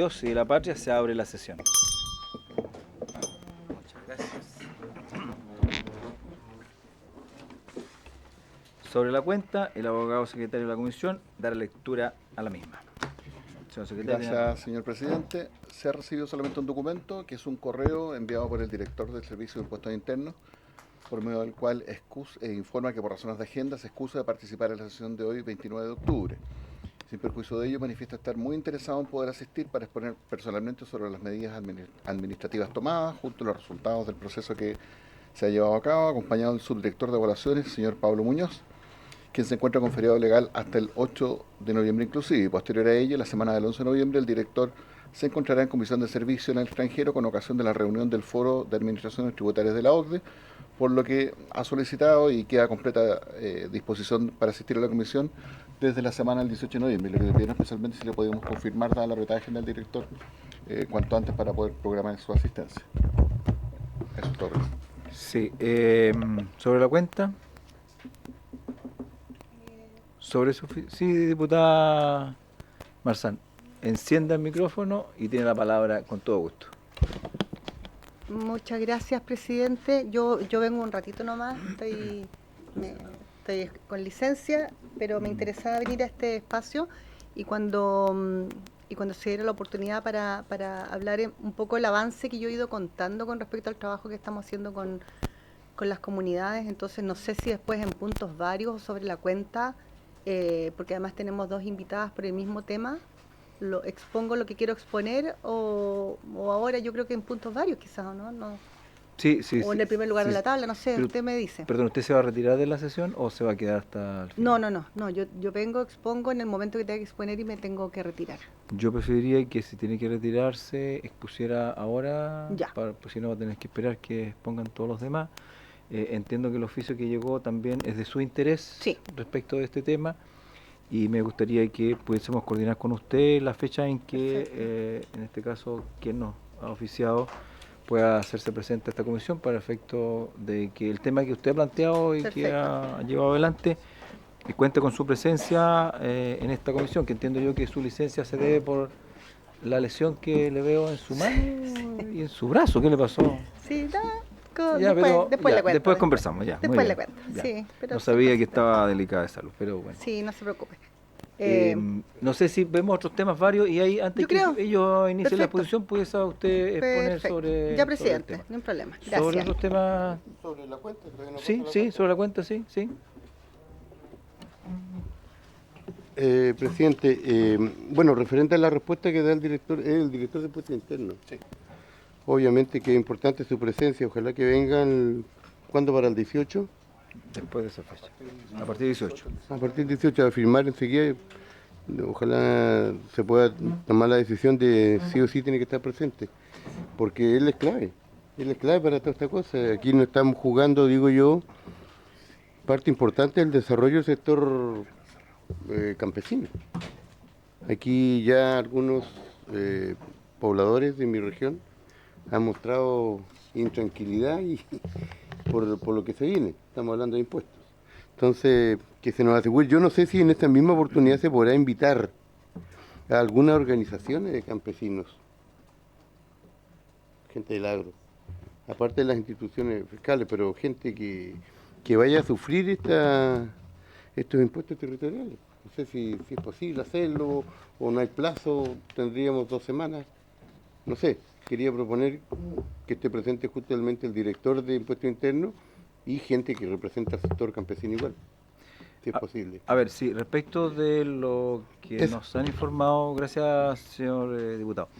Dios y de la patria, se abre la sesión. Muchas gracias. Sobre la cuenta, el abogado secretario de la comisión dará lectura a la misma. Señor secretario. Gracias, señor presidente. Se ha recibido solamente un documento, que es un correo enviado por el director del Servicio de Impuestos Internos, por medio del cual informa que por razones de agenda se excusa de participar en la sesión de hoy, 29 de octubre. Sin perjuicio de ello, manifiesta estar muy interesado en poder asistir para exponer personalmente sobre las medidas administrativas tomadas, junto a los resultados del proceso que se ha llevado a cabo, acompañado del subdirector de evaluaciones, señor Pablo Muñoz, quien se encuentra con feriado legal hasta el 8 de noviembre inclusive. Y posterior a ello, la semana del 11 de noviembre, el director se encontrará en comisión de servicio en el extranjero con ocasión de la reunión del Foro de Administraciones Tributarias de la OCDE, por lo que ha solicitado y queda completa disposición para asistir a la comisión desde la semana del 18 de noviembre. Lo que le pidieron especialmente si le podíamos confirmar, dada la apretada agenda del director, cuanto antes para poder programar su asistencia. Eso es todo. Sí, sobre la cuenta. Sobre su... Sí, diputada Marzán, encienda el micrófono y tiene la palabra con todo gusto. Muchas gracias, presidente. Yo vengo un ratito nomás, estoy con licencia, pero me interesaba venir a este espacio y cuando se diera la oportunidad para hablar un poco el avance que yo he ido contando con respecto al trabajo que estamos haciendo con las comunidades. Entonces no sé si después en puntos varios o sobre la cuenta, porque además tenemos dos invitadas por el mismo tema, lo expongo lo que quiero exponer o ahora yo creo que en puntos varios quizás, ¿no? Sí, o en el primer lugar sí. de la tabla, no sé, Pero, usted me dice. Perdón, ¿usted se va a retirar de la sesión o se va a quedar hasta el final? No, yo vengo, expongo en el momento que tenga que exponer y me tengo que retirar. Yo preferiría que si tiene que retirarse, expusiera ahora, Ya. pues si no va a tener que esperar que expongan todos los demás. Entiendo que el oficio que llegó también es de su interés Sí. respecto de este tema y me gustaría que pudiésemos coordinar con usted la fecha en que, en este caso, quien nos ha oficiado pueda hacerse presente a esta comisión para efecto de que el tema que usted ha planteado y que ha llevado adelante cuente con su presencia en esta comisión, que entiendo yo que su licencia se debe por la lesión que le veo en su mano y en su brazo. ¿Qué le pasó? Sí, Después le cuento. Después conversamos, ya. Después le cuento, Ya. sí. Pero no sabía que estaba delicada de salud, pero bueno. Sí, no se preocupe. No sé si vemos otros temas varios y ahí antes que ellos inicien la exposición pudiese usted exponer sobre... Ya, presidente, no hay problema. Gracias. ¿Sobre otros temas? ¿Sobre la cuenta? Sí, sobre la cuenta, sí. Presidente, bueno, referente a la respuesta que da el director de Impuestos Internos. Sí. Obviamente que es importante su presencia, ojalá que vengan, ¿cuándo para el 18? Después de esa fecha, a partir del 18. A partir del 18 a firmar enseguida, ojalá se pueda tomar la decisión de sí o sí tiene que estar presente, porque él es clave para toda esta cosa. Aquí no estamos jugando, digo yo, parte importante del desarrollo del sector campesino. Aquí ya algunos pobladores de mi región han mostrado intranquilidad y por lo que se viene, estamos hablando de impuestos. Entonces, que se nos asegure, yo no sé si en esta misma oportunidad se podrá invitar a algunas organizaciones de campesinos, gente del agro, aparte de las instituciones fiscales, pero gente que vaya a sufrir estos impuestos territoriales. No sé si es posible hacerlo o no hay plazo, tendríamos 2 semanas, no sé. Quería proponer que esté presente justamente el director de Impuestos Internos y gente que representa al sector campesino igual, si es posible. A ver, sí, respecto de lo que nos han informado, gracias señor diputado,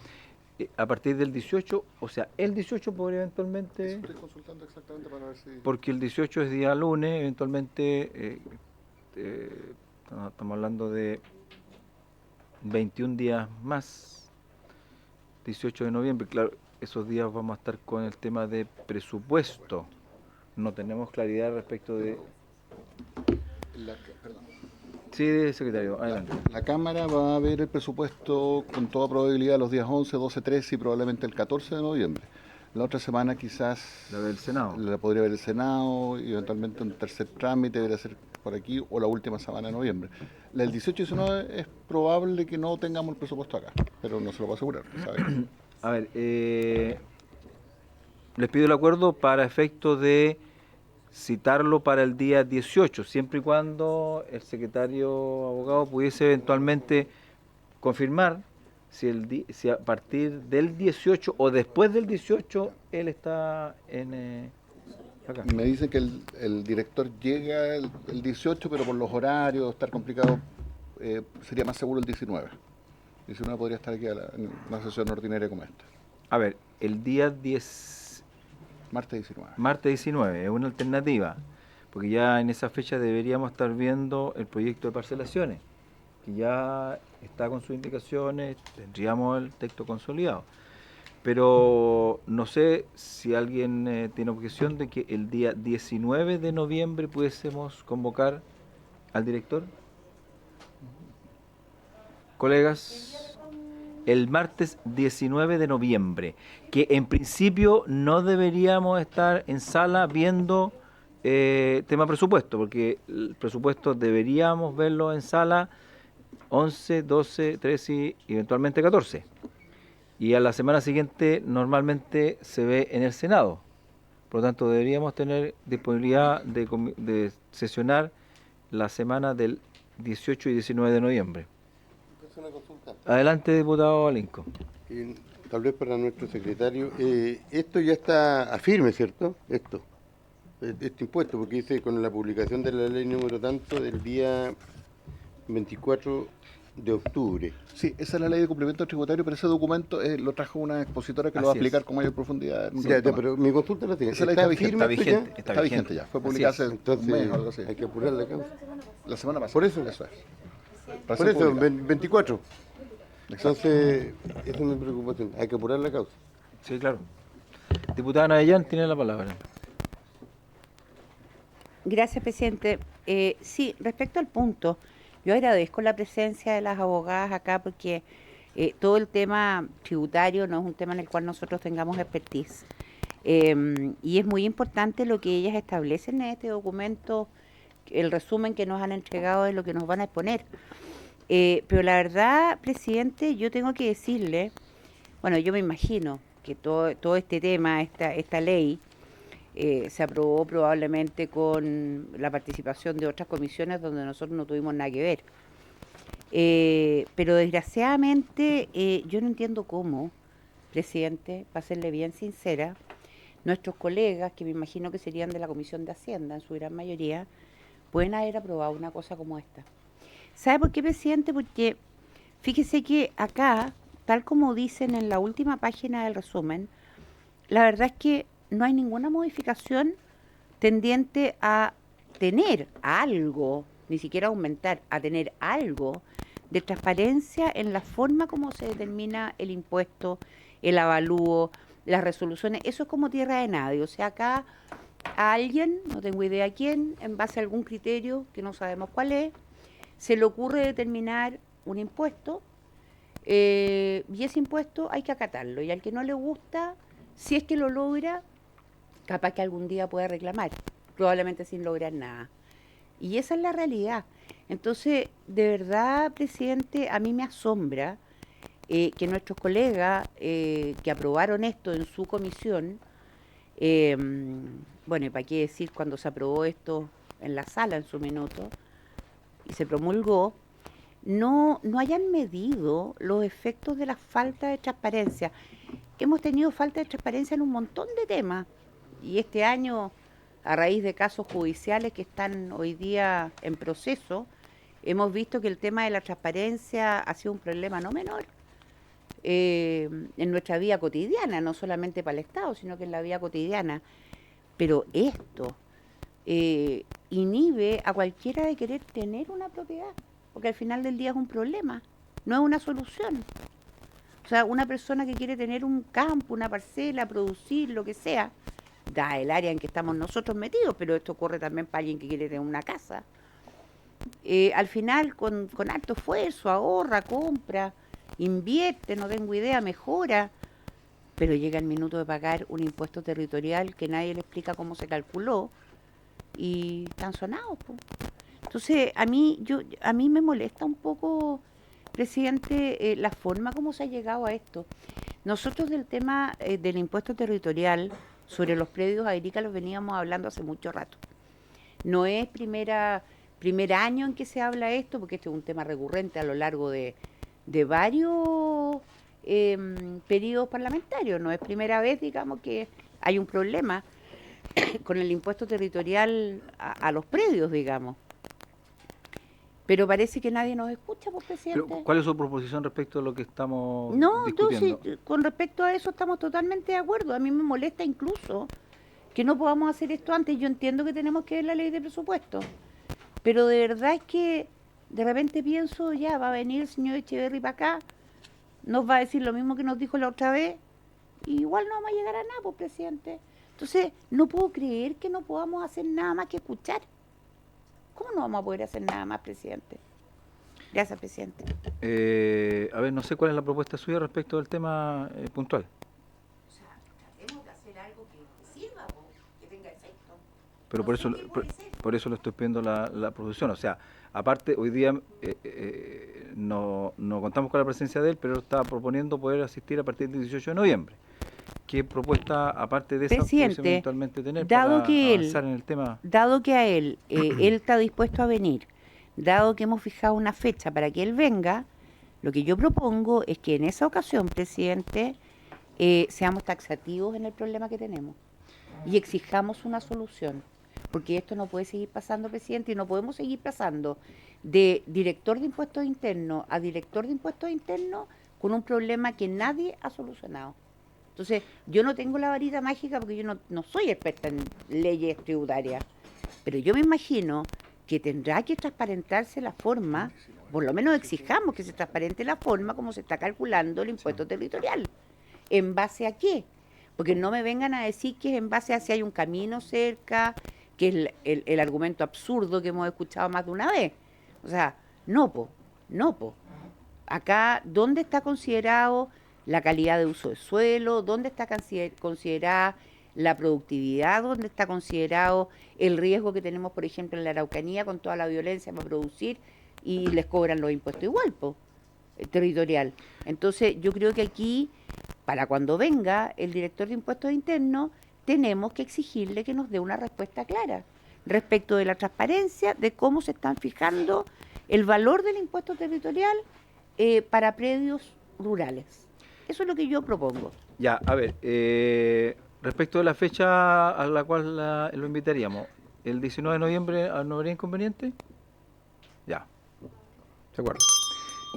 a partir del 18, o sea, el 18 podría eventualmente... Estoy consultando exactamente para ver si... Porque el 18 es día lunes, eventualmente estamos hablando de 21 días más. 18 de noviembre, claro, esos días vamos a estar con el tema de presupuesto. No tenemos claridad respecto de... Perdón. Sí, secretario, adelante. La Cámara va a ver el presupuesto con toda probabilidad los días 11, 12, 13 y probablemente el 14 de noviembre. La otra semana quizás La del Senado. la podría ver el Senado y eventualmente un tercer trámite debería ser por aquí o la última semana de noviembre. La del 18 y 19 es probable que no tengamos el presupuesto acá, pero no se lo puedo asegurar, ¿sabes? A ver, les pido el acuerdo para efecto de citarlo para el día 18, siempre y cuando el secretario abogado pudiese eventualmente confirmar si a partir del 18 o después del 18 él está acá. Me dicen que el director llega el 18, pero por los horarios, estar complicado, sería más seguro el 19. El 19 podría estar aquí en una sesión ordinaria como esta. A ver, el día 10, Martes 19. martes 19, es una alternativa, porque ya en esa fecha deberíamos estar viendo el proyecto de parcelaciones, que ya está con sus indicaciones, tendríamos el texto consolidado. Pero no sé si alguien tiene objeción de que el día 19 de noviembre pudiésemos convocar al director. Colegas, el martes 19 de noviembre, que en principio no deberíamos estar en sala viendo tema presupuesto, porque el presupuesto deberíamos verlo en sala 11, 12, 13 y eventualmente 14. Y a la semana siguiente normalmente se ve en el Senado. Por lo tanto, deberíamos tener disponibilidad de sesionar la semana del 18 y 19 de noviembre. Es una consulta. Adelante, diputado Alinco. Tal vez para nuestro secretario, esto ya está a firme, ¿cierto? Este impuesto, porque dice con la publicación de la ley número tanto del día 24 de octubre. Sí, esa es la ley de cumplimiento tributario, pero ese documento lo trajo una expositora que lo va a Así explicar es. con mayor profundidad. En un Ya, rato más. pero mi consulta es la siguiente. Esa ley está vigente, firme esto ya? está vigente ya. Fue publicada Así es. hace un Entonces, mes o algo así. hay que apurar la causa. La semana pasada. Por eso. es. Para Por ser eso, pública. 24. Entonces, esa es mi preocupación. Hay que apurar la causa. Sí, claro. Diputada Navellán tiene la palabra. Gracias, presidente. Sí, respecto al punto, yo agradezco la presencia de las abogadas acá porque todo el tema tributario no es un tema en el cual nosotros tengamos expertise. Y es muy importante lo que ellas establecen en este documento, el resumen que nos han entregado de lo que nos van a exponer. Pero la verdad, presidente, yo tengo que decirle, bueno, yo me imagino que todo este tema, esta ley, se aprobó probablemente con la participación de otras comisiones donde nosotros no tuvimos nada que ver. Pero desgraciadamente yo no entiendo cómo, presidente, para serle bien sincera, nuestros colegas, que me imagino que serían de la Comisión de Hacienda en su gran mayoría, pueden haber aprobado una cosa como esta. ¿Sabe por qué, presidente? Porque fíjese que acá, tal como dicen en la última página del resumen, la verdad es que no hay ninguna modificación tendiente a tener algo, ni siquiera aumentar, a tener algo de transparencia en la forma como se determina el impuesto, el avalúo, las resoluciones. Eso es como tierra de nadie. O sea, acá a alguien, no tengo idea quién, en base a algún criterio que no sabemos cuál es, se le ocurre determinar un impuesto y ese impuesto hay que acatarlo. Y al que no le gusta, si es que lo logra, capaz que algún día pueda reclamar, probablemente sin lograr nada. Y esa es la realidad. Entonces, de verdad, presidente, a mí me asombra que nuestros colegas que aprobaron esto en su comisión, bueno, y para qué decir cuando se aprobó esto en la sala en su minuto y se promulgó, no hayan medido los efectos de la falta de transparencia. Hemos tenido falta de transparencia en un montón de temas y este año, a raíz de casos judiciales que están hoy día en proceso, hemos visto que el tema de la transparencia ha sido un problema no menor en nuestra vida cotidiana, no solamente para el Estado, sino que en la vida cotidiana. Pero esto inhibe a cualquiera de querer tener una propiedad, porque al final del día es un problema, no es una solución. O sea, una persona que quiere tener un campo, una parcela, producir, lo que sea, da el área en que estamos nosotros metidos, pero esto ocurre también para alguien que quiere tener una casa. Al final, con alto esfuerzo, ahorra, compra, invierte, no tengo idea, mejora, pero llega el minuto de pagar un impuesto territorial que nadie le explica cómo se calculó y están sonados, po. Entonces, a mí me molesta un poco, presidente, la forma como se ha llegado a esto. Nosotros del tema del impuesto territorial sobre los predios agrícolas veníamos hablando hace mucho rato. No es primer año en que se habla esto, porque este es un tema recurrente a lo largo de varios periodos parlamentarios. No es primera vez, digamos, que hay un problema con el impuesto territorial a los predios, digamos. Pero parece que nadie nos escucha, pues, presidente. Pero, ¿cuál es su proposición respecto a lo que estamos No, discutiendo? entonces, con respecto a eso estamos totalmente de acuerdo. A mí me molesta incluso que no podamos hacer esto antes. Yo entiendo que tenemos que ver la ley de presupuesto, pero de verdad es que de repente pienso, ya va a venir el señor Echeverri para acá, nos va a decir lo mismo que nos dijo la otra vez, y igual no vamos a llegar a nada, pues, presidente. Entonces, no puedo creer que no podamos hacer nada más que escuchar. ¿Cómo no vamos a poder hacer nada más, presidente? Gracias, presidente. A ver, no sé cuál es la propuesta suya respecto del tema puntual. O sea, tratemos de hacer algo que sirva, que tenga efecto. Pero No por sé eso, qué puede ser. por eso le estoy pidiendo la proposición. O sea, aparte, hoy día no contamos con la presencia de él, pero está proponiendo poder asistir a partir del 18 de noviembre. ¿Qué propuesta, aparte de esa, Presidente, pudiese eventualmente tener dado para que él- avanzar en el tema? Dado que a él está dispuesto a venir, dado que hemos fijado una fecha para que él venga, lo que yo propongo es que en esa ocasión, presidente, seamos taxativos en el problema que tenemos y exijamos una solución, porque esto no puede seguir pasando, presidente, y no podemos seguir pasando de director de impuestos internos a director de impuestos internos con un problema que nadie ha solucionado. Entonces, yo no tengo la varita mágica porque yo no soy experta en leyes tributarias, pero yo me imagino que tendrá que transparentarse la forma, por lo menos exijamos que se transparente la forma como se está calculando el impuesto territorial. ¿En base a qué? Porque no me vengan a decir que es en base a si hay un camino cerca, que es el argumento absurdo que hemos escuchado más de una vez. O sea, no, po. Acá, ¿dónde está considerado la calidad de uso de suelo? ¿Dónde está considerada la productividad? ¿Dónde está considerado el riesgo que tenemos, por ejemplo, en la Araucanía con toda la violencia para producir y les cobran los impuestos igual, territorial? Entonces, yo creo que aquí, para cuando venga el director de impuestos internos, tenemos que exigirle que nos dé una respuesta clara respecto de la transparencia, de cómo se están fijando el valor del impuesto territorial para predios rurales. Eso es lo que yo propongo. Ya, a ver, respecto de la fecha a la cual lo invitaríamos, ¿el 19 de noviembre no habría inconveniente? Ya, de acuerdo.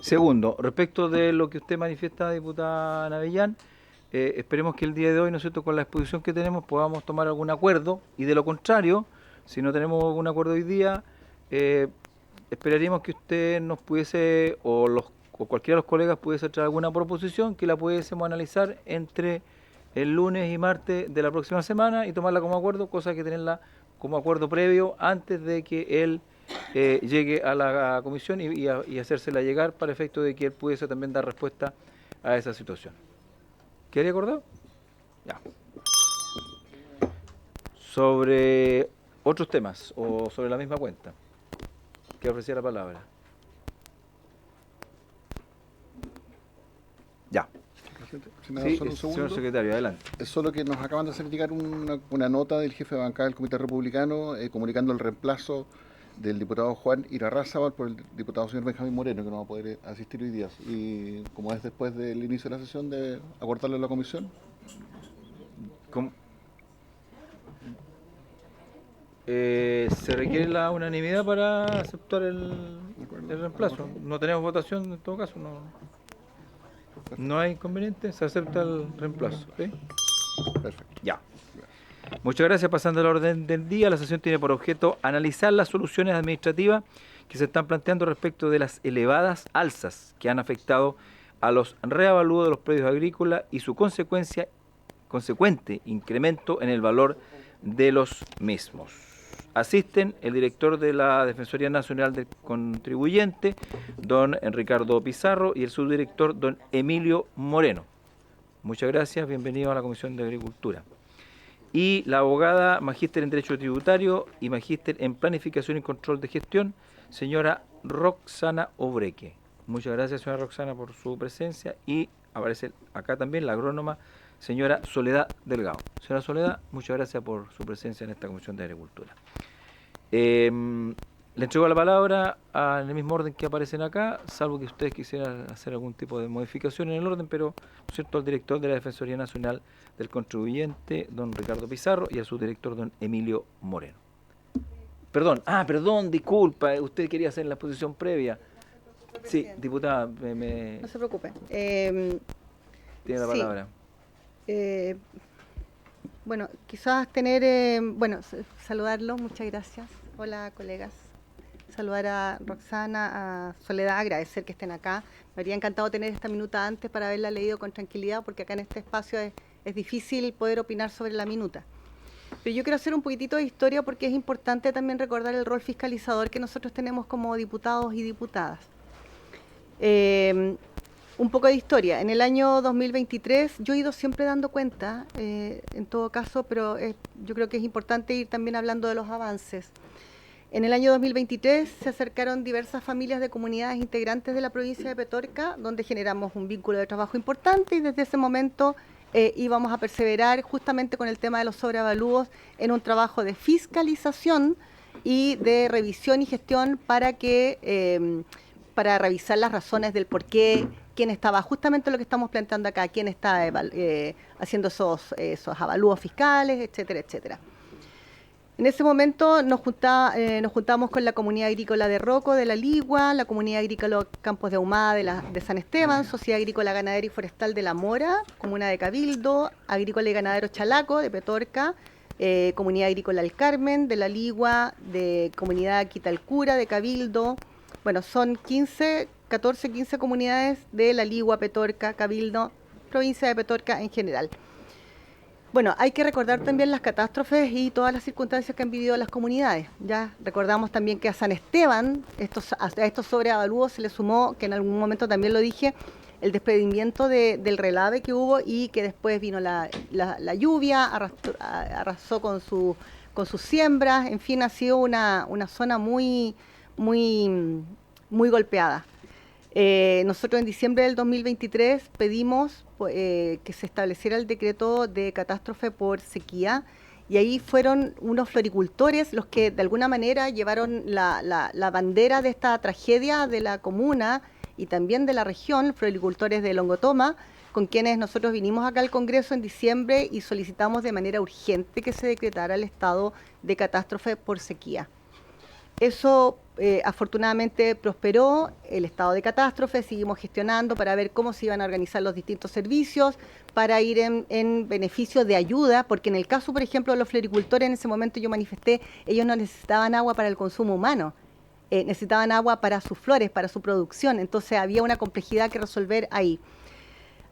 Segundo, respecto de lo que usted manifiesta, diputada Navellán, esperemos que el día de hoy, ¿no es cierto?, con la exposición que tenemos podamos tomar algún acuerdo, y de lo contrario, si no tenemos algún acuerdo hoy día, esperaríamos que usted nos pudiese, o cualquiera de los colegas pudiese traer alguna proposición que la pudiésemos analizar entre el lunes y martes de la próxima semana y tomarla como acuerdo, cosa que tenerla como acuerdo previo antes de que él llegue a la comisión y hacérsela llegar para efecto de que él pudiese también dar respuesta a esa situación. ¿Quedaría acordado? Ya. Sobre otros temas o sobre la misma cuenta, que ofrecía la palabra. Ya. Si me da solo un señor segundo. secretario, adelante. Es solo que nos acaban de hacer llegar una nota del jefe de bancada del Comité Republicano comunicando el reemplazo del diputado Juan Irarrázaval por el diputado señor Benjamín Moreno, que no va a poder asistir hoy día. Y como es después del inicio de la sesión, de acordarle a la comisión. ¿Cómo? Se requiere la unanimidad para aceptar el reemplazo. No tenemos votación en todo caso, no hay inconveniente, se acepta el reemplazo. ¿Sí? Perfecto. Ya. Muchas gracias. Pasando al orden del día, la sesión tiene por objeto analizar las soluciones administrativas que se están planteando respecto de las elevadas alzas que han afectado a los reavalúos de los predios agrícolas y su consecuente incremento en el valor de los mismos. Asisten el director de la Defensoría Nacional del Contribuyente, don Ricardo Pizarro, y el subdirector, don Emilio Moreno. Muchas gracias, bienvenido a la Comisión de Agricultura. Y la abogada, magíster en Derecho Tributario y magíster en Planificación y Control de Gestión, señora Roxana Obreque. Muchas gracias, señora Roxana, por su presencia. Y aparece acá también la agrónoma, señora Soledad Delgado. Señora Soledad, muchas gracias por su presencia en esta Comisión de Agricultura. Le entrego la palabra en el mismo orden que aparecen acá, salvo que ustedes quisieran hacer algún tipo de modificación en el orden, pero, ¿no es cierto?, al director de la Defensoría Nacional del Contribuyente, don Ricardo Pizarro, y a su director, don Emilio Moreno. Perdón, disculpa, usted quería hacer la exposición previa. Sí, diputada, No se preocupe. tiene la palabra. Bueno, quizás saludarlos, muchas gracias. Hola, colegas. Saludar a Roxana, a Soledad, agradecer que estén acá. Me habría encantado tener esta minuta antes para haberla leído con tranquilidad, porque acá en este espacio es difícil poder opinar sobre la minuta. Pero yo quiero hacer un poquitito de historia porque es importante también recordar el rol fiscalizador que nosotros tenemos como diputados y diputadas. Un poco de historia. En el año 2023, yo he ido siempre dando cuenta, en todo caso, pero yo creo que es importante ir también hablando de los avances. En el año 2023 se acercaron diversas familias de comunidades integrantes de la provincia de Petorca, donde generamos un vínculo de trabajo importante y desde ese momento íbamos a perseverar justamente con el tema de los sobreavalúos en un trabajo de fiscalización y de revisión y gestión para revisar las razones del por qué, quién estaba, justamente lo que estamos planteando acá, quién está haciendo esos avalúos fiscales, etcétera, etcétera. En ese momento nos juntamos con la comunidad agrícola de Roco, de La Ligua, la comunidad agrícola Campos de Ahumada de San Esteban, Sociedad Agrícola Ganadera y Forestal de La Mora, Comuna de Cabildo, Agrícola y Ganadero Chalaco de Petorca, Comunidad Agrícola El Carmen de La Ligua, de Comunidad Quitalcura de Cabildo. Bueno, son 15 comunidades de La Ligua, Petorca, Cabildo, provincia de Petorca en general. Bueno, hay que recordar también las catástrofes y todas las circunstancias que han vivido las comunidades. Ya recordamos también que a San Esteban, a estos sobreavalúos se le sumó, que en algún momento también lo dije, el desprendimiento del relave que hubo y que después vino la lluvia, arrasó con sus siembras, en fin, ha sido una zona muy golpeada. Nosotros en diciembre del 2023 pedimos que se estableciera el decreto de catástrofe por sequía y ahí fueron unos floricultores los que de alguna manera llevaron la bandera de esta tragedia de la comuna y también de la región, floricultores de Longotoma, con quienes nosotros vinimos acá al Congreso en diciembre y solicitamos de manera urgente que se decretara el estado de catástrofe por sequía. Eso afortunadamente prosperó, el estado de catástrofe, seguimos gestionando para ver cómo se iban a organizar los distintos servicios, para ir en beneficio de ayuda, porque en el caso, por ejemplo, de los floricultores, en ese momento yo manifesté, ellos no necesitaban agua para el consumo humano, necesitaban agua para sus flores, para su producción, entonces había una complejidad que resolver ahí.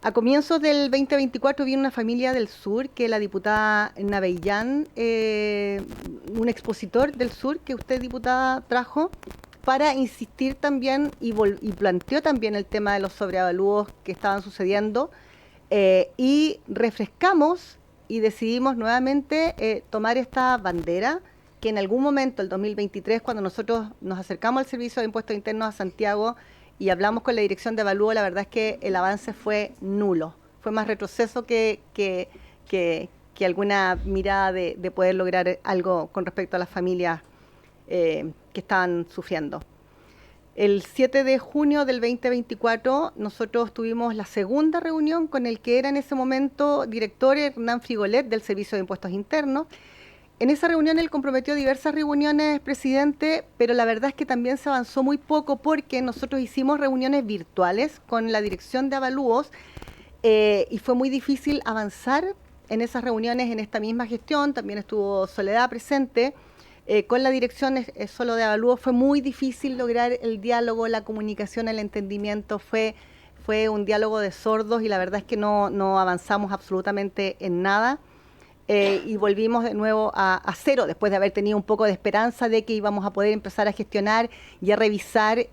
A comienzos del 2024 vino una familia del sur, que la diputada Navellán, un expositor del sur que usted, diputada, trajo, para insistir también y planteó también el tema de los sobreavalúos que estaban sucediendo, y refrescamos y decidimos nuevamente tomar esta bandera, que en algún momento, el 2023, cuando nosotros nos acercamos al Servicio de Impuestos Internos a Santiago, y hablamos con la Dirección de Avalúo, la verdad es que el avance fue nulo. Fue más retroceso que alguna mirada de poder lograr algo con respecto a las familias que estaban sufriendo. El 7 de junio del 2024 nosotros tuvimos la segunda reunión con el que era en ese momento director Hernán Frigolet del Servicio de Impuestos Internos. En esa reunión él comprometió diversas reuniones, presidente, pero la verdad es que también se avanzó muy poco porque nosotros hicimos reuniones virtuales con la Dirección de Avalúos y fue muy difícil avanzar en esas reuniones en esta misma gestión. También estuvo Soledad presente. Con la Dirección solo de Avalúos fue muy difícil lograr el diálogo, la comunicación, el entendimiento. Fue un diálogo de sordos y la verdad es que no avanzamos absolutamente en nada. Y volvimos de nuevo a cero, después de haber tenido un poco de esperanza de que íbamos a poder empezar a gestionar y a revisar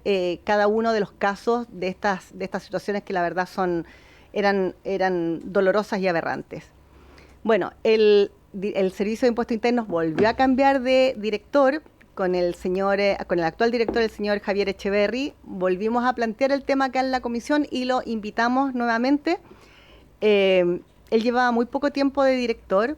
cada uno de los casos de estas situaciones que la verdad son eran dolorosas y aberrantes. Bueno, el Servicio de Impuestos Internos volvió a cambiar de director con el actual director, el señor Javier Echeverry. Volvimos a plantear el tema acá en la comisión y lo invitamos nuevamente. Él llevaba muy poco tiempo de director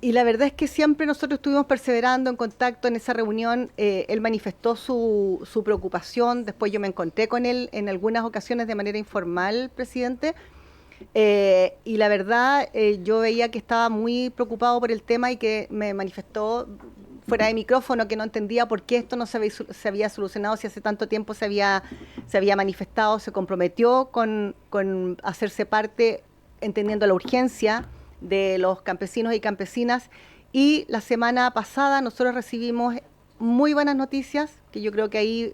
y la verdad es que siempre nosotros estuvimos perseverando en contacto en esa reunión. Él manifestó su preocupación, después yo me encontré con él en algunas ocasiones de manera informal, presidente, y la verdad yo veía que estaba muy preocupado por el tema y que me manifestó fuera de micrófono que no entendía por qué esto no se había solucionado si hace tanto tiempo se había manifestado, se comprometió con hacerse parte, entendiendo la urgencia de los campesinos y campesinas. Y la semana pasada nosotros recibimos muy buenas noticias, que yo creo que ahí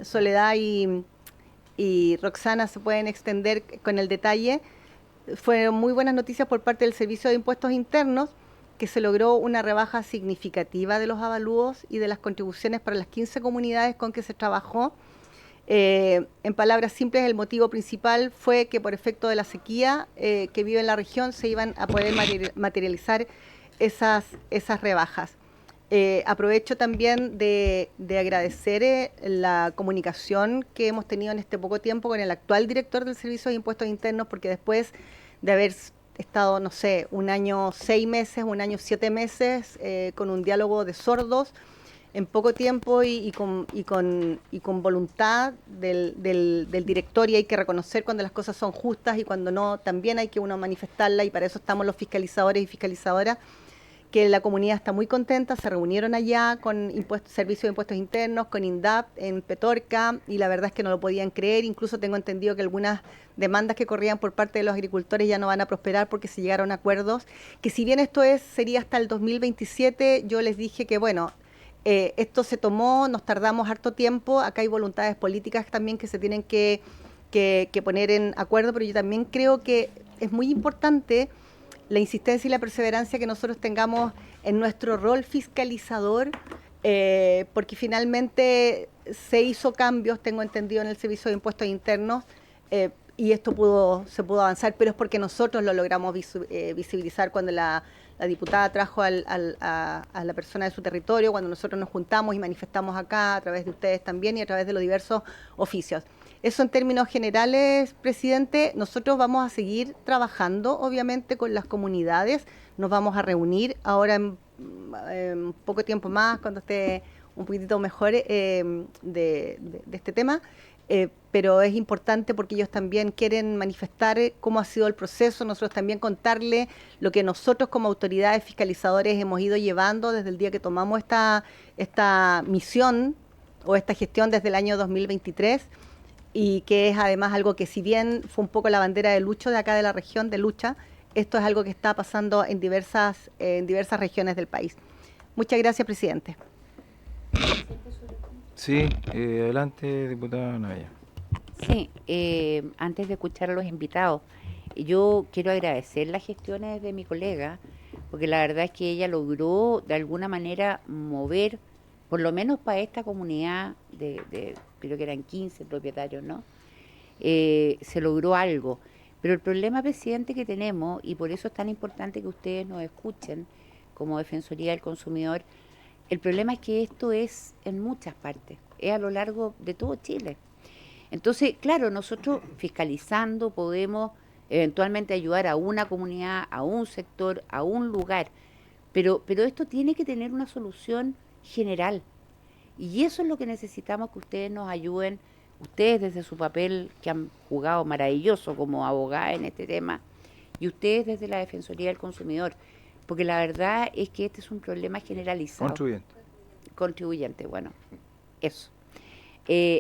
Soledad y Roxana se pueden extender con el detalle. Fueron muy buenas noticias por parte del Servicio de Impuestos Internos, que se logró una rebaja significativa de los avalúos y de las contribuciones para las 15 comunidades con que se trabajó. En palabras simples, el motivo principal fue que por efecto de la sequía que vive en la región se iban a poder materializar esas rebajas. Aprovecho también de agradecer la comunicación que hemos tenido en este poco tiempo con el actual director del Servicio de Impuestos Internos, porque después de haber estado, no sé, un año 6 meses, un año 7 meses, con un diálogo de sordos, en poco tiempo y con voluntad del director, y hay que reconocer cuando las cosas son justas y cuando no, también hay que uno manifestarla, y para eso estamos los fiscalizadores y fiscalizadoras, que la comunidad está muy contenta. Se reunieron allá con Servicio de Impuestos Internos, con INDAP en Petorca, y la verdad es que no lo podían creer. Incluso tengo entendido que algunas demandas que corrían por parte de los agricultores ya no van a prosperar porque se llegaron a acuerdos, que si bien esto sería hasta el 2027, yo les dije que bueno, esto se tomó, nos tardamos harto tiempo, acá hay voluntades políticas también que se tienen que poner en acuerdo, pero yo también creo que es muy importante la insistencia y la perseverancia que nosotros tengamos en nuestro rol fiscalizador, porque finalmente se hizo cambios, tengo entendido, en el Servicio de Impuestos Internos, y esto se pudo avanzar, pero es porque nosotros lo logramos visibilizar cuando la diputada trajo a la persona de su territorio, cuando nosotros nos juntamos y manifestamos acá, a través de ustedes también y a través de los diversos oficios. Eso en términos generales, presidente. Nosotros vamos a seguir trabajando, obviamente, con las comunidades. Nos vamos a reunir ahora en poco tiempo más, cuando esté un poquitito mejor de este tema. Pero es importante porque ellos también quieren manifestar cómo ha sido el proceso, nosotros también contarle lo que nosotros como autoridades fiscalizadores hemos ido llevando desde el día que tomamos esta misión o esta gestión desde el año 2023, y que es además algo que, si bien fue un poco la bandera de lucha de acá de la región, de lucha, esto es algo que está pasando en diversas regiones del país. Muchas gracias, presidente. Sí, adelante, diputada Naya. Sí, antes de escuchar a los invitados, yo quiero agradecer las gestiones de mi colega, porque la verdad es que ella logró de alguna manera mover, por lo menos para esta comunidad creo que eran 15 propietarios, ¿no? Se logró algo. Pero el problema, presidente, que tenemos, y por eso es tan importante que ustedes nos escuchen como Defensoría del Consumidor, el problema es que esto es en muchas partes, es a lo largo de todo Chile. Entonces, claro, nosotros fiscalizando podemos eventualmente ayudar a una comunidad, a un sector, a un lugar, pero esto tiene que tener una solución general. Y eso es lo que necesitamos, que ustedes nos ayuden, ustedes desde su papel que han jugado maravilloso como abogada en este tema, y ustedes desde la Defensoría del Consumidor, porque la verdad es que este es un problema generalizado. Contribuyente, bueno, eso.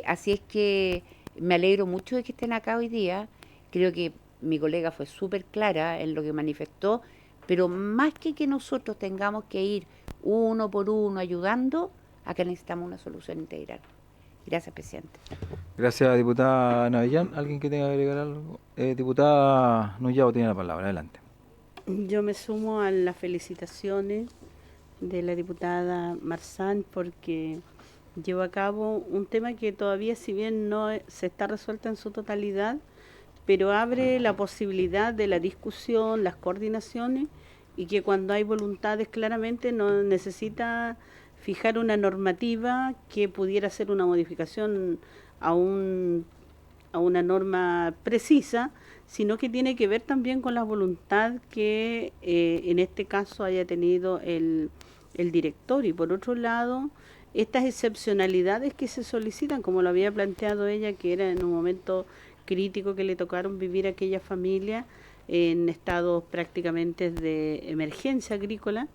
Así es que me alegro mucho de que estén acá hoy día. Creo que mi colega fue súper clara en lo que manifestó, pero más que nosotros tengamos que ir uno por uno ayudando, acá necesitamos una solución integral. Gracias, presidente. Gracias, diputada Navillán. ¿Alguien que tenga que agregar algo? Diputada Nullao tiene la palabra, adelante. Yo me sumo a las felicitaciones de la diputada Marzán, porque lleva a cabo un tema que todavía, si bien no se está resuelto en su totalidad, pero abre la posibilidad de la discusión, las coordinaciones, y que cuando hay voluntades claramente no necesita fijar una normativa que pudiera ser una modificación a una norma precisa, sino que tiene que ver también con la voluntad que en este caso haya tenido el director. Y por otro lado, estas excepcionalidades que se solicitan, como lo había planteado ella, que era en un momento crítico que le tocaron vivir a aquella familia en estados prácticamente de emergencia agrícola,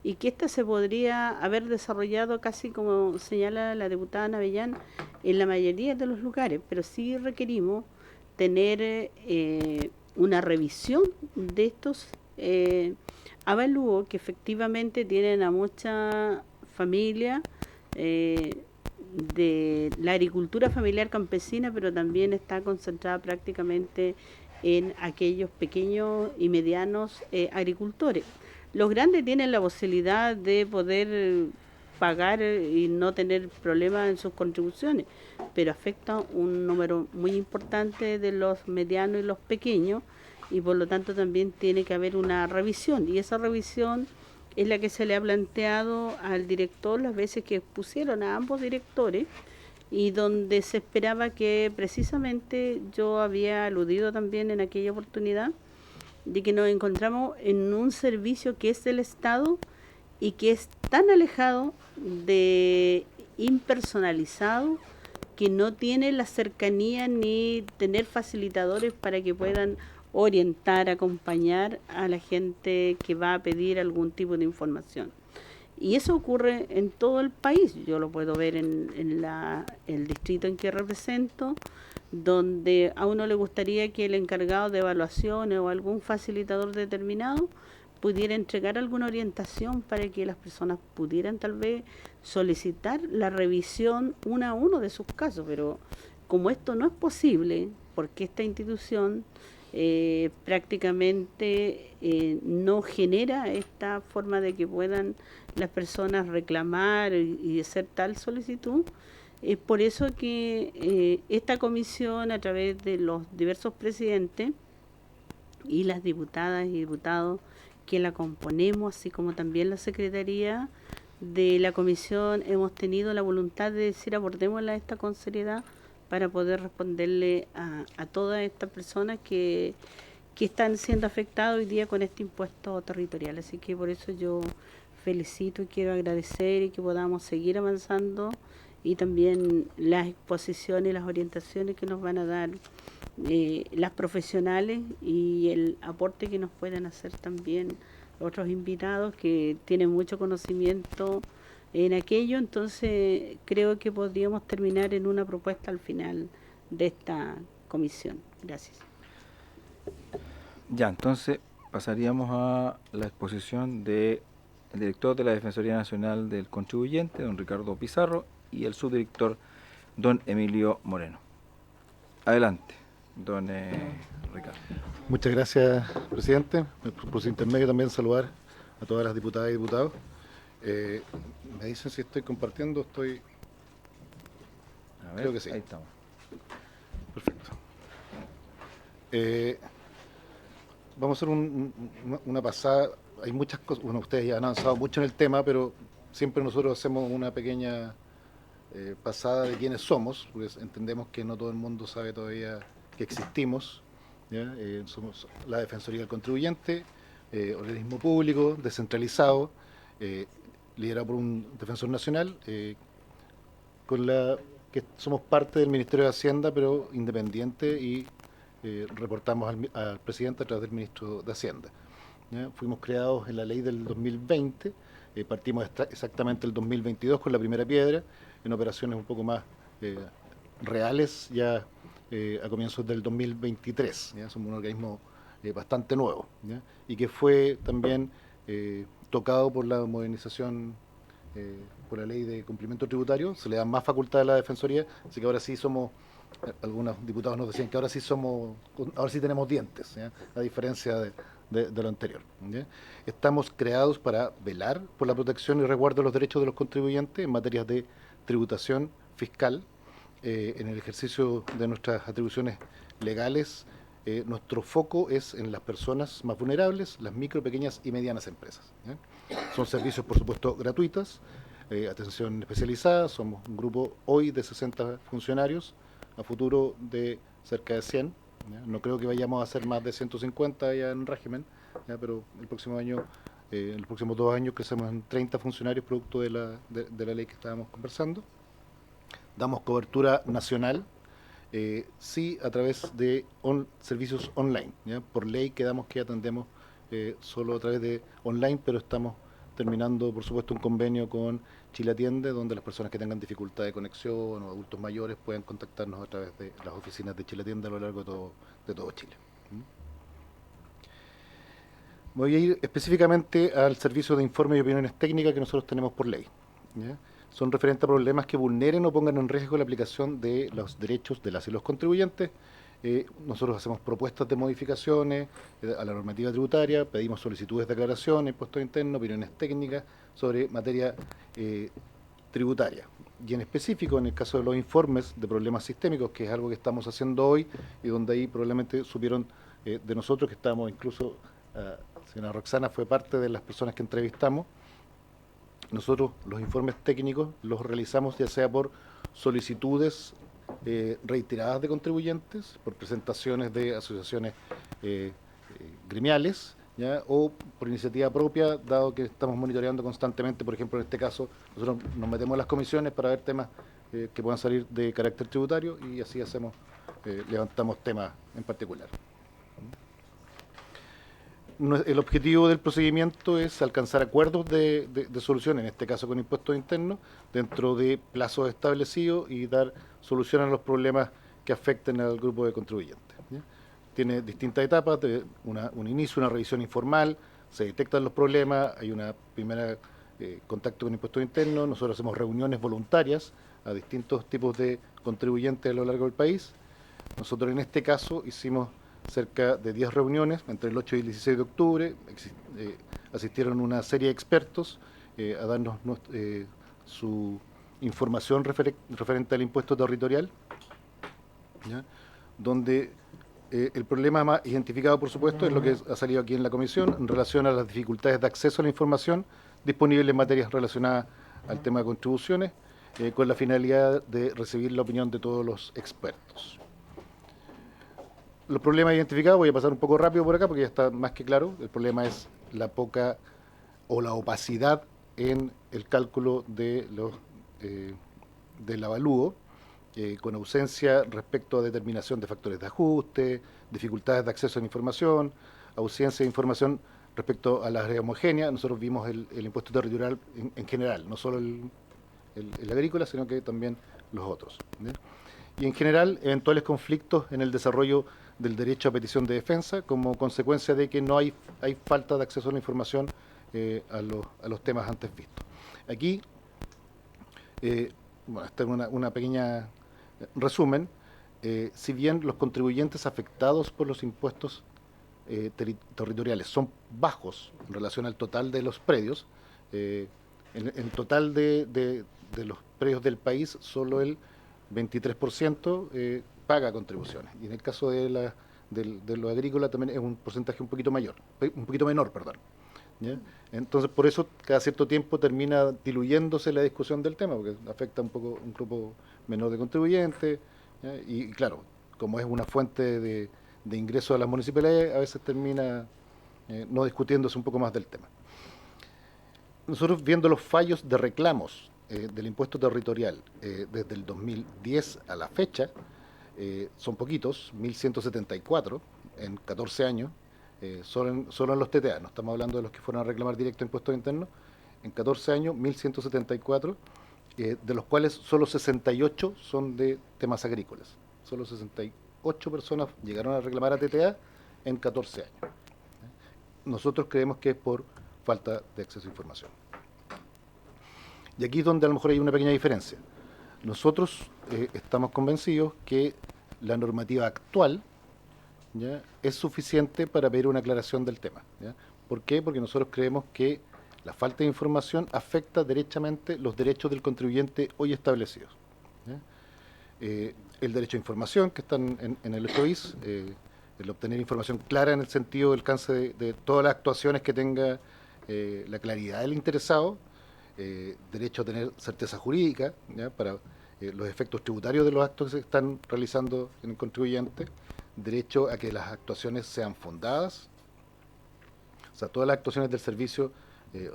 y que esta se podría haber desarrollado casi como señala la diputada Navellán en la mayoría de los lugares, pero sí requerimos tener una revisión de estos avalúos que efectivamente tienen a mucha familia de la agricultura familiar campesina, pero también está concentrada prácticamente en aquellos pequeños y medianos agricultores. Los grandes tienen la posibilidad de poder pagar y no tener problemas en sus contribuciones, pero afecta un número muy importante de los medianos y los pequeños, y por lo tanto también tiene que haber una revisión, y esa revisión es la que se le ha planteado al director las veces que pusieron a ambos directores, y donde se esperaba que precisamente, yo había aludido también en aquella oportunidad, de que nos encontramos en un servicio que es del Estado y que es tan alejado de impersonalizado, que no tiene la cercanía ni tener facilitadores para que puedan orientar, acompañar a la gente que va a pedir algún tipo de información. Y eso ocurre en todo el país. Yo lo puedo ver en el distrito en que represento, donde a uno le gustaría que el encargado de evaluaciones o algún facilitador determinado pudiera entregar alguna orientación para que las personas pudieran tal vez solicitar la revisión uno a uno de sus casos, pero como esto no es posible, porque esta institución prácticamente no genera esta forma de que puedan las personas reclamar y hacer tal solicitud. Es por eso que esta comisión, a través de los diversos presidentes y las diputadas y diputados que la componemos, así como también la secretaría de la comisión, hemos tenido la voluntad de decir abordémosla esta con seriedad para poder responderle a todas estas personas que están siendo afectadas hoy día con este impuesto territorial. Así que por eso yo felicito y quiero agradecer, y que podamos seguir avanzando, y también las exposiciones y las orientaciones que nos van a dar las profesionales, y el aporte que nos pueden hacer también otros invitados que tienen mucho conocimiento en aquello. Entonces creo que podríamos terminar en una propuesta al final de esta comisión. Gracias. Ya, entonces pasaríamos a la exposición del director de la Defensoría Nacional del Contribuyente, don Ricardo Pizarro, y el subdirector, don Emilio Moreno. Adelante, don Ricardo. Muchas gracias, presidente. Por su intermedio también saludar a todas las diputadas y diputados. Me dicen si estoy compartiendo, estoy... A ver, creo que sí. Ahí estamos. Perfecto. Vamos a hacer una pasada. Hay muchas cosas, bueno, ustedes ya han avanzado mucho en el tema, pero siempre nosotros hacemos una pequeña pasada de quiénes somos, porque entendemos que no todo el mundo sabe todavía que existimos. ¿Ya? Somos la Defensoría del Contribuyente, organismo público, descentralizado, liderado por un defensor nacional, que somos parte del Ministerio de Hacienda, pero independiente, y reportamos al presidente a través del ministro de Hacienda. ¿Ya? Fuimos creados en la ley del 2020, partimos exactamente el 2022 con la primera piedra, en operaciones un poco más reales ya a comienzos del 2023. ¿Ya? Somos un organismo bastante nuevo, ¿ya? Y que fue también tocado por la modernización por la ley de cumplimiento tributario. Se le dan más facultades a la Defensoría, así que ahora sí somos, algunos diputados nos decían que ahora sí tenemos dientes, ¿ya? A diferencia de lo anterior, ¿ya? Estamos creados para velar por la protección y resguardo de los derechos de los contribuyentes en materias de tributación fiscal, en el ejercicio de nuestras atribuciones legales nuestro foco es en las personas más vulnerables, las micro, pequeñas y medianas empresas, ¿ya? Son servicios, por supuesto, gratuitos, atención especializada. Somos un grupo hoy de 60 funcionarios, a futuro de cerca de 100. ¿Ya? No creo que vayamos a hacer más de 150 ya en régimen, ¿ya? Pero el próximo año, en los próximos 2 años, crecemos en 30 funcionarios producto de la ley que estábamos conversando. Damos cobertura nacional, sí, a través de servicios online, ¿ya? Por ley quedamos que atendemos solo a través de online, pero estamos terminando, por supuesto, un convenio con Chile Atiende, donde las personas que tengan dificultad de conexión o adultos mayores puedan contactarnos a través de las oficinas de Chile Atiende a lo largo de todo Chile. Voy a ir específicamente al servicio de informes y opiniones técnicas que nosotros tenemos por ley, ¿ya? Son referentes a problemas que vulneren o pongan en riesgo la aplicación de los derechos de las y los contribuyentes. Nosotros hacemos propuestas de modificaciones a la normativa tributaria, pedimos solicitudes de aclaración, impuestos internos, opiniones técnicas sobre materia tributaria. Y en específico, en el caso de los informes de problemas sistémicos, que es algo que estamos haciendo hoy y donde ahí probablemente supieron de nosotros, que estamos incluso, señora Roxana fue parte de las personas que entrevistamos. Nosotros los informes técnicos los realizamos ya sea por solicitudes reiteradas de contribuyentes, por presentaciones de asociaciones gremiales, ¿ya? O por iniciativa propia, dado que estamos monitoreando constantemente. Por ejemplo, en este caso, nosotros nos metemos en las comisiones para ver temas que puedan salir de carácter tributario y así hacemos, levantamos temas en particular. El objetivo del procedimiento es alcanzar acuerdos de solución, en este caso con impuestos internos, dentro de plazos establecidos y dar solución a los problemas que afecten al grupo de contribuyentes, ¿ya? Tiene distintas etapas, un inicio, una revisión informal, se detectan los problemas, hay una primera contacto con impuestos internos, nosotros hacemos reuniones voluntarias a distintos tipos de contribuyentes a lo largo del país. Nosotros en este caso hicimos cerca de 10 reuniones entre el 8 y el 16 de octubre, asistieron una serie de expertos a darnos su información referente al impuesto territorial, ¿ya? Donde el problema más identificado, por supuesto, es lo que ha salido aquí en la comisión en relación a las dificultades de acceso a la información disponible en materias relacionadas al tema de contribuciones, con la finalidad de recibir la opinión de todos los expertos. Los problemas identificados, voy a pasar un poco rápido por acá porque ya está más que claro. El problema es la poca o la opacidad en el cálculo de del avalúo, con ausencia respecto a determinación de factores de ajuste, dificultades de acceso a la información, ausencia de información respecto a la área homogénea. Nosotros vimos el impuesto territorial en general, no solo el agrícola, sino que también los otros, ¿bien? Y en general, eventuales conflictos en el desarrollo del derecho a petición de defensa como consecuencia de que no hay falta de acceso a la información a los temas antes vistos. Aquí, bueno, esta es una pequeña resumen. Si bien los contribuyentes afectados por los impuestos territoriales son bajos en relación al total de los predios, en total de los predios del país, solo el 23% paga contribuciones. Y en el caso de lo agrícola también es un porcentaje un poquito menor, perdón, ¿ya? Entonces, por eso cada cierto tiempo termina diluyéndose la discusión del tema, porque afecta un poco un grupo menor de contribuyentes, ¿ya? Y claro, como es una fuente de ingreso a las municipalidades, a veces termina no discutiéndose un poco más del tema. Nosotros, viendo los fallos de reclamos del impuesto territorial desde el 2010 a la fecha, son poquitos, 1.174 en 14 años, solo en los TTA, no estamos hablando de los que fueron a reclamar directo impuestos internos. En 14 años, 1.174, de los cuales solo 68 son de temas agrícolas. Solo 68 personas llegaron a reclamar a TTA en 14 años. Nosotros creemos que es por falta de acceso a información. Y aquí es donde a lo mejor hay una pequeña diferencia. Nosotros estamos convencidos que la normativa actual, ¿ya?, es suficiente para pedir una aclaración del tema, ¿ya? ¿Por qué? Porque nosotros creemos que la falta de información afecta derechamente los derechos del contribuyente hoy establecidos, ¿ya? El derecho a información, que está en el 8 bis, el obtener información clara en el sentido del alcance de todas las actuaciones que tenga la claridad del interesado, derecho a tener certeza jurídica, ¿ya? Para los efectos tributarios de los actos que se están realizando en el contribuyente, derecho a que las actuaciones sean fundadas, o sea, todas las actuaciones del servicio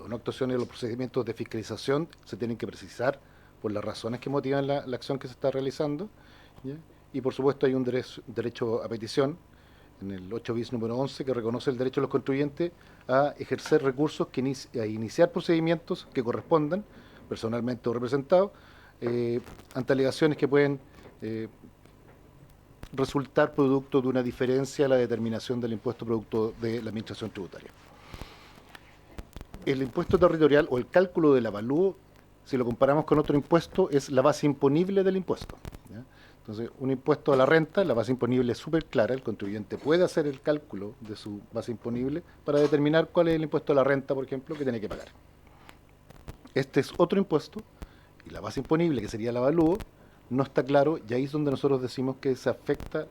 o no actuaciones de los procedimientos de fiscalización se tienen que precisar por las razones que motivan la acción que se está realizando, ¿ya? Y por supuesto hay un derecho a petición en el 8 bis número 11 que reconoce el derecho de los contribuyentes a ejercer recursos, a iniciar procedimientos que correspondan, personalmente o representados, ante alegaciones que pueden resultar producto de una diferencia a la determinación del impuesto producto de la administración tributaria. El impuesto territorial o el cálculo del avalúo, si lo comparamos con otro impuesto, es la base imponible del impuesto, ¿ya? Entonces, un impuesto a la renta, la base imponible es súper clara, el contribuyente puede hacer el cálculo de su base imponible para determinar cuál es el impuesto a la renta, por ejemplo, que tiene que pagar. Este es otro impuesto, y la base imponible, que sería el avalúo, no está claro, y ahí es donde nosotros decimos que se afecta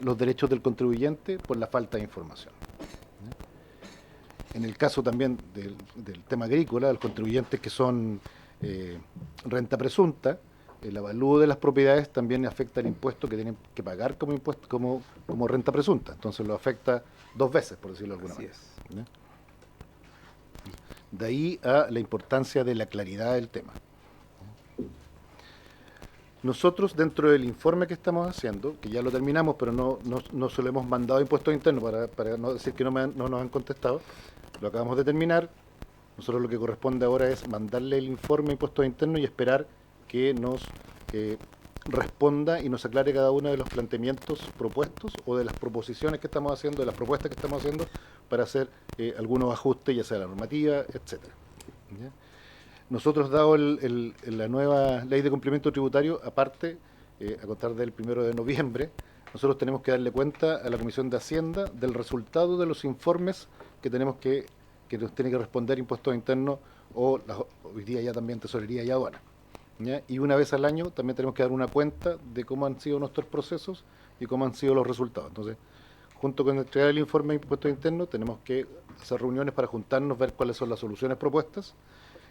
los derechos del contribuyente por la falta de información. En el caso también del tema agrícola, los contribuyentes que son renta presunta, el avalúo de las propiedades también afecta el impuesto que tienen que pagar como impuesto como renta presunta. Entonces lo afecta dos veces, por decirlo de alguna manera. ¿Ya? De ahí a la importancia de la claridad del tema. Nosotros, dentro del informe que estamos haciendo, que ya lo terminamos, pero no se lo hemos mandado a Impuestos Internos para no decir que no nos han contestado, lo acabamos de terminar. Nosotros lo que corresponde ahora es mandarle el informe a Impuestos Internos y esperar que nos responda y nos aclare cada uno de los planteamientos propuestos o de las proposiciones que estamos haciendo, de las propuestas que estamos haciendo para hacer algunos ajustes, ya sea la normativa, etcétera. ¿Ya? Nosotros, dado la nueva ley de cumplimiento tributario, aparte, a contar del 1 de noviembre, nosotros tenemos que darle cuenta a la Comisión de Hacienda del resultado de los informes que tenemos que nos tiene que responder Impuestos Internos o hoy día ya también Tesorería y Aduana, ¿ya? Y una vez al año también tenemos que dar una cuenta de cómo han sido nuestros procesos y cómo han sido los resultados. Entonces, junto con entregar el informe de Impuestos Internos, tenemos que hacer reuniones para juntarnos, ver cuáles son las soluciones propuestas.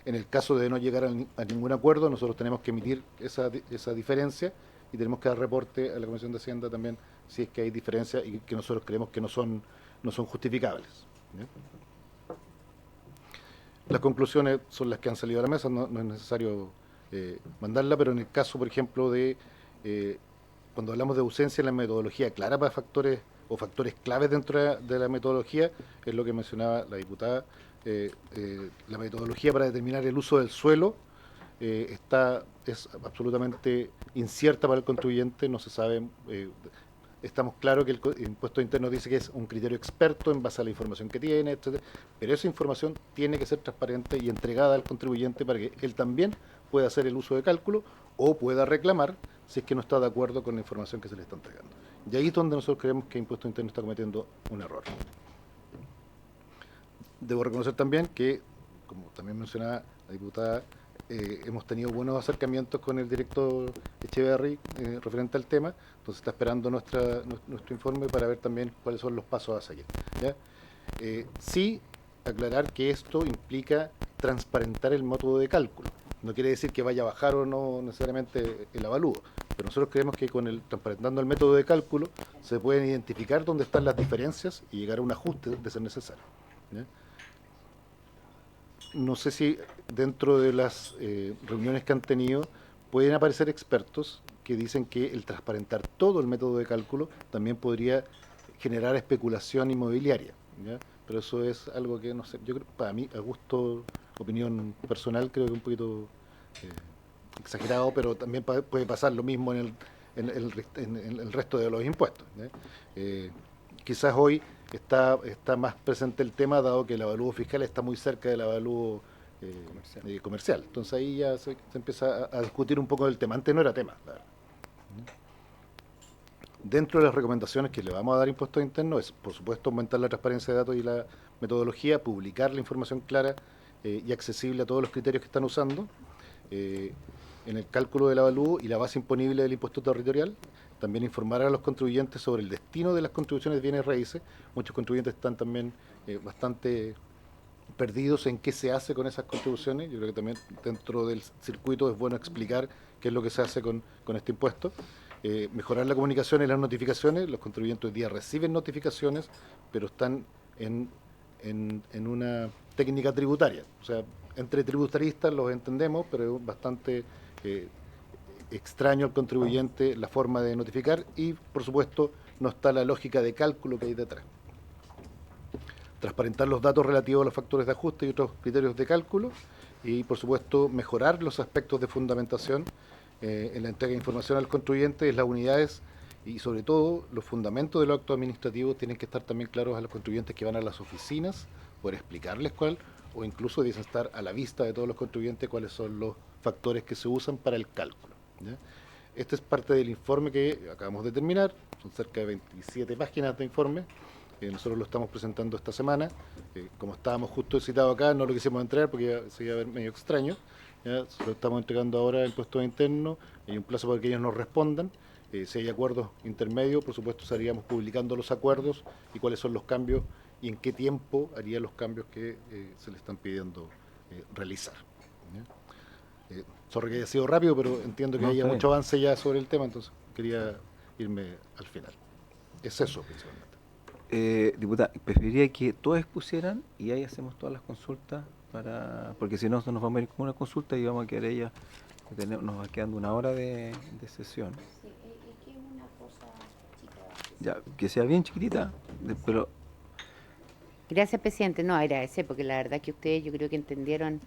En el caso de no llegar a ningún acuerdo, nosotros tenemos que emitir esa diferencia y tenemos que dar reporte a la Comisión de Hacienda también si es que hay diferencias y que nosotros creemos que no son justificables, ¿ya? Las conclusiones son las que han salido a la mesa, no es necesario mandarla, pero en el caso, por ejemplo, de cuando hablamos de ausencia en la metodología clara para factores o factores claves dentro de la metodología, es lo que mencionaba la diputada, la metodología para determinar el uso del suelo es absolutamente incierta para el contribuyente, no se sabe, estamos claros que el impuesto interno dice que es un criterio experto en base a la información que tiene, etcétera, pero esa información tiene que ser transparente y entregada al contribuyente para que él también pueda hacer el uso de cálculo o pueda reclamar si es que no está de acuerdo con la información que se le está entregando. Y ahí es donde nosotros creemos que Impuesto Interno está cometiendo un error. Debo reconocer también que, como también mencionaba la diputada, hemos tenido buenos acercamientos con el director Echeverry referente al tema, entonces está esperando nuestro informe para ver también cuáles son los pasos a seguir, ¿ya? Sí, aclarar que esto implica transparentar el método de cálculo. No quiere decir que vaya a bajar o no necesariamente el avalúo, pero nosotros creemos que transparentando el método de cálculo se pueden identificar dónde están las diferencias y llegar a un ajuste de ser necesario, ¿ya? No sé si dentro de las reuniones que han tenido pueden aparecer expertos que dicen que el transparentar todo el método de cálculo también podría generar especulación inmobiliaria, ¿ya? Pero eso es algo que, no sé, yo creo, para mí, a gusto, opinión personal, creo que un poquito exagerado, pero también puede pasar lo mismo en el resto de los impuestos, ¿ya? Quizás hoy está más presente el tema, dado que el avalúo fiscal está muy cerca del avalúo comercial. Entonces ahí ya se empieza a discutir un poco del tema. Antes no era tema, la verdad. Dentro de las recomendaciones que le vamos a dar a Impuestos Internos es, por supuesto, aumentar la transparencia de datos y la metodología, publicar la información clara y accesible a todos los criterios que están usando, en el cálculo del avalúo y la base imponible del impuesto territorial. También informar a los contribuyentes sobre el destino de las contribuciones de bienes raíces. Muchos contribuyentes están también bastante perdidos en qué se hace con esas contribuciones. Yo creo que también dentro del circuito es bueno explicar qué es lo que se hace con este impuesto. Mejorar la comunicación y las notificaciones. Los contribuyentes hoy día reciben notificaciones, pero están en una técnica tributaria. O sea, entre tributaristas los entendemos, pero es bastante extraño al contribuyente la forma de notificar y, por supuesto, no está la lógica de cálculo que hay detrás. Transparentar los datos relativos a los factores de ajuste y otros criterios de cálculo y, por supuesto, mejorar los aspectos de fundamentación en la entrega de información al contribuyente, en las unidades y, sobre todo, los fundamentos de los actos administrativos tienen que estar también claros a los contribuyentes que van a las oficinas, poder explicarles cuál, o incluso dicen estar a la vista de todos los contribuyentes cuáles son los factores que se usan para el cálculo, ¿ya? Este es parte del informe que acabamos de terminar, son cerca de 27 páginas de informe. Nosotros lo estamos presentando esta semana. Como estábamos justo citados acá, no lo quisimos entregar porque se iba a ver medio extraño. ¿Ya? Lo estamos entregando ahora al puesto interno. Hay un plazo para que ellos nos respondan. Si hay acuerdos intermedios, por supuesto, estaríamos publicando los acuerdos y cuáles son los cambios y en qué tiempo haría los cambios que se le están pidiendo realizar. Sorry que haya sido rápido, pero entiendo que haya mucho avance ya sobre el tema, entonces quería irme al final. Es eso principalmente. Diputada, preferiría que todos expusieran y ahí hacemos todas las consultas, porque si no nos vamos a ir con una consulta y vamos a quedar ella, nos va quedando una hora de sesión. Sí, es que es una cosa chica. Ya, que sea bien chiquitita, pero... Gracias, presidente. No, agradecer, porque la verdad que ustedes yo creo que entendieron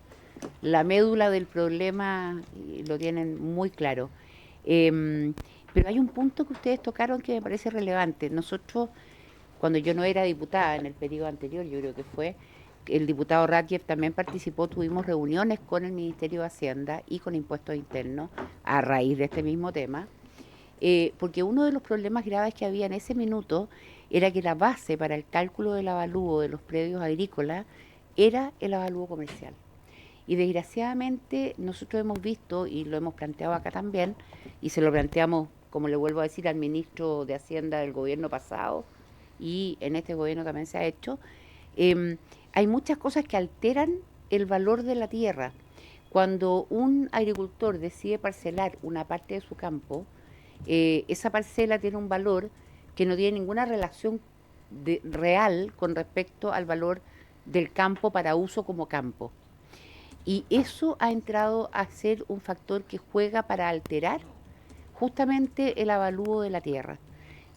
la médula del problema y lo tienen muy claro. Pero hay un punto que ustedes tocaron que me parece relevante. Nosotros, cuando yo no era diputada en el periodo anterior, yo creo que fue, el diputado Ratjev también participó, tuvimos reuniones con el Ministerio de Hacienda y con Impuestos Internos a raíz de este mismo tema, porque uno de los problemas graves que había en ese minuto era que la base para el cálculo del avalúo de los predios agrícolas era el avalúo comercial. Y desgraciadamente nosotros hemos visto, y lo hemos planteado acá también, y se lo planteamos, como le vuelvo a decir, al ministro de Hacienda del gobierno pasado, y en este gobierno también se ha hecho, hay muchas cosas que alteran el valor de la tierra. Cuando un agricultor decide parcelar una parte de su campo, esa parcela tiene un valor que no tiene ninguna relación real con respecto al valor del campo para uso como campo. Y eso ha entrado a ser un factor que juega para alterar justamente el avalúo de la tierra.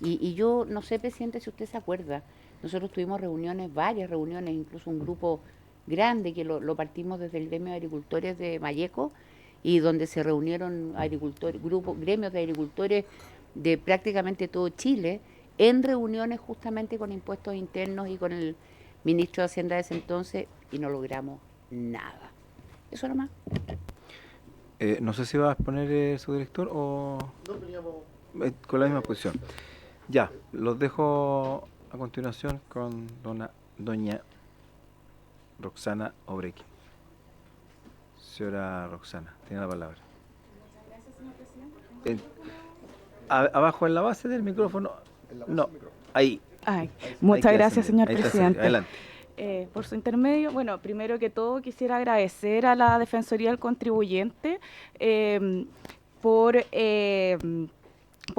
Y yo no sé, presidente, si usted se acuerda, nosotros tuvimos reuniones, varias reuniones, incluso un grupo grande que lo partimos desde el gremio de agricultores de Malleco, y donde se reunieron agricultores, gremios de agricultores de prácticamente todo Chile, en reuniones justamente con Impuestos Internos y con el ministro de Hacienda de ese entonces, y no logramos nada. Eso nomás. No sé si va a exponer su director o con la misma posición. Ya, los dejo a continuación con doña Roxana Obrequi. Señora Roxana, tiene la palabra. Muchas gracias, señor presidente. Abajo en la base del micrófono. No, ahí. Muchas gracias, señor ahí está, presidente. adelante. Por su intermedio, bueno, primero que todo quisiera agradecer a la Defensoría del Contribuyente por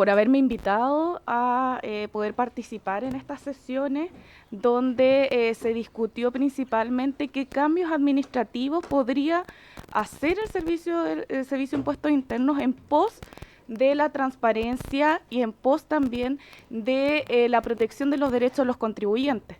haberme invitado a poder participar en estas sesiones donde se discutió principalmente qué cambios administrativos podría hacer el Servicio de Impuestos Internos en pos de la transparencia y en pos también de la protección de los derechos de los contribuyentes.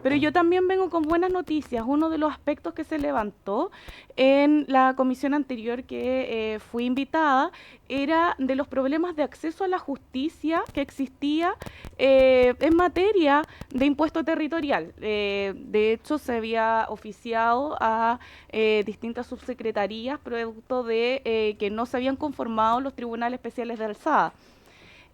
Pero yo también vengo con buenas noticias. Uno de los aspectos que se levantó en la comisión anterior que fui invitada era de los problemas de acceso a la justicia que existía en materia de impuesto territorial. De hecho, se había oficiado a distintas subsecretarías producto de que no se habían conformado los tribunales especiales de alzada.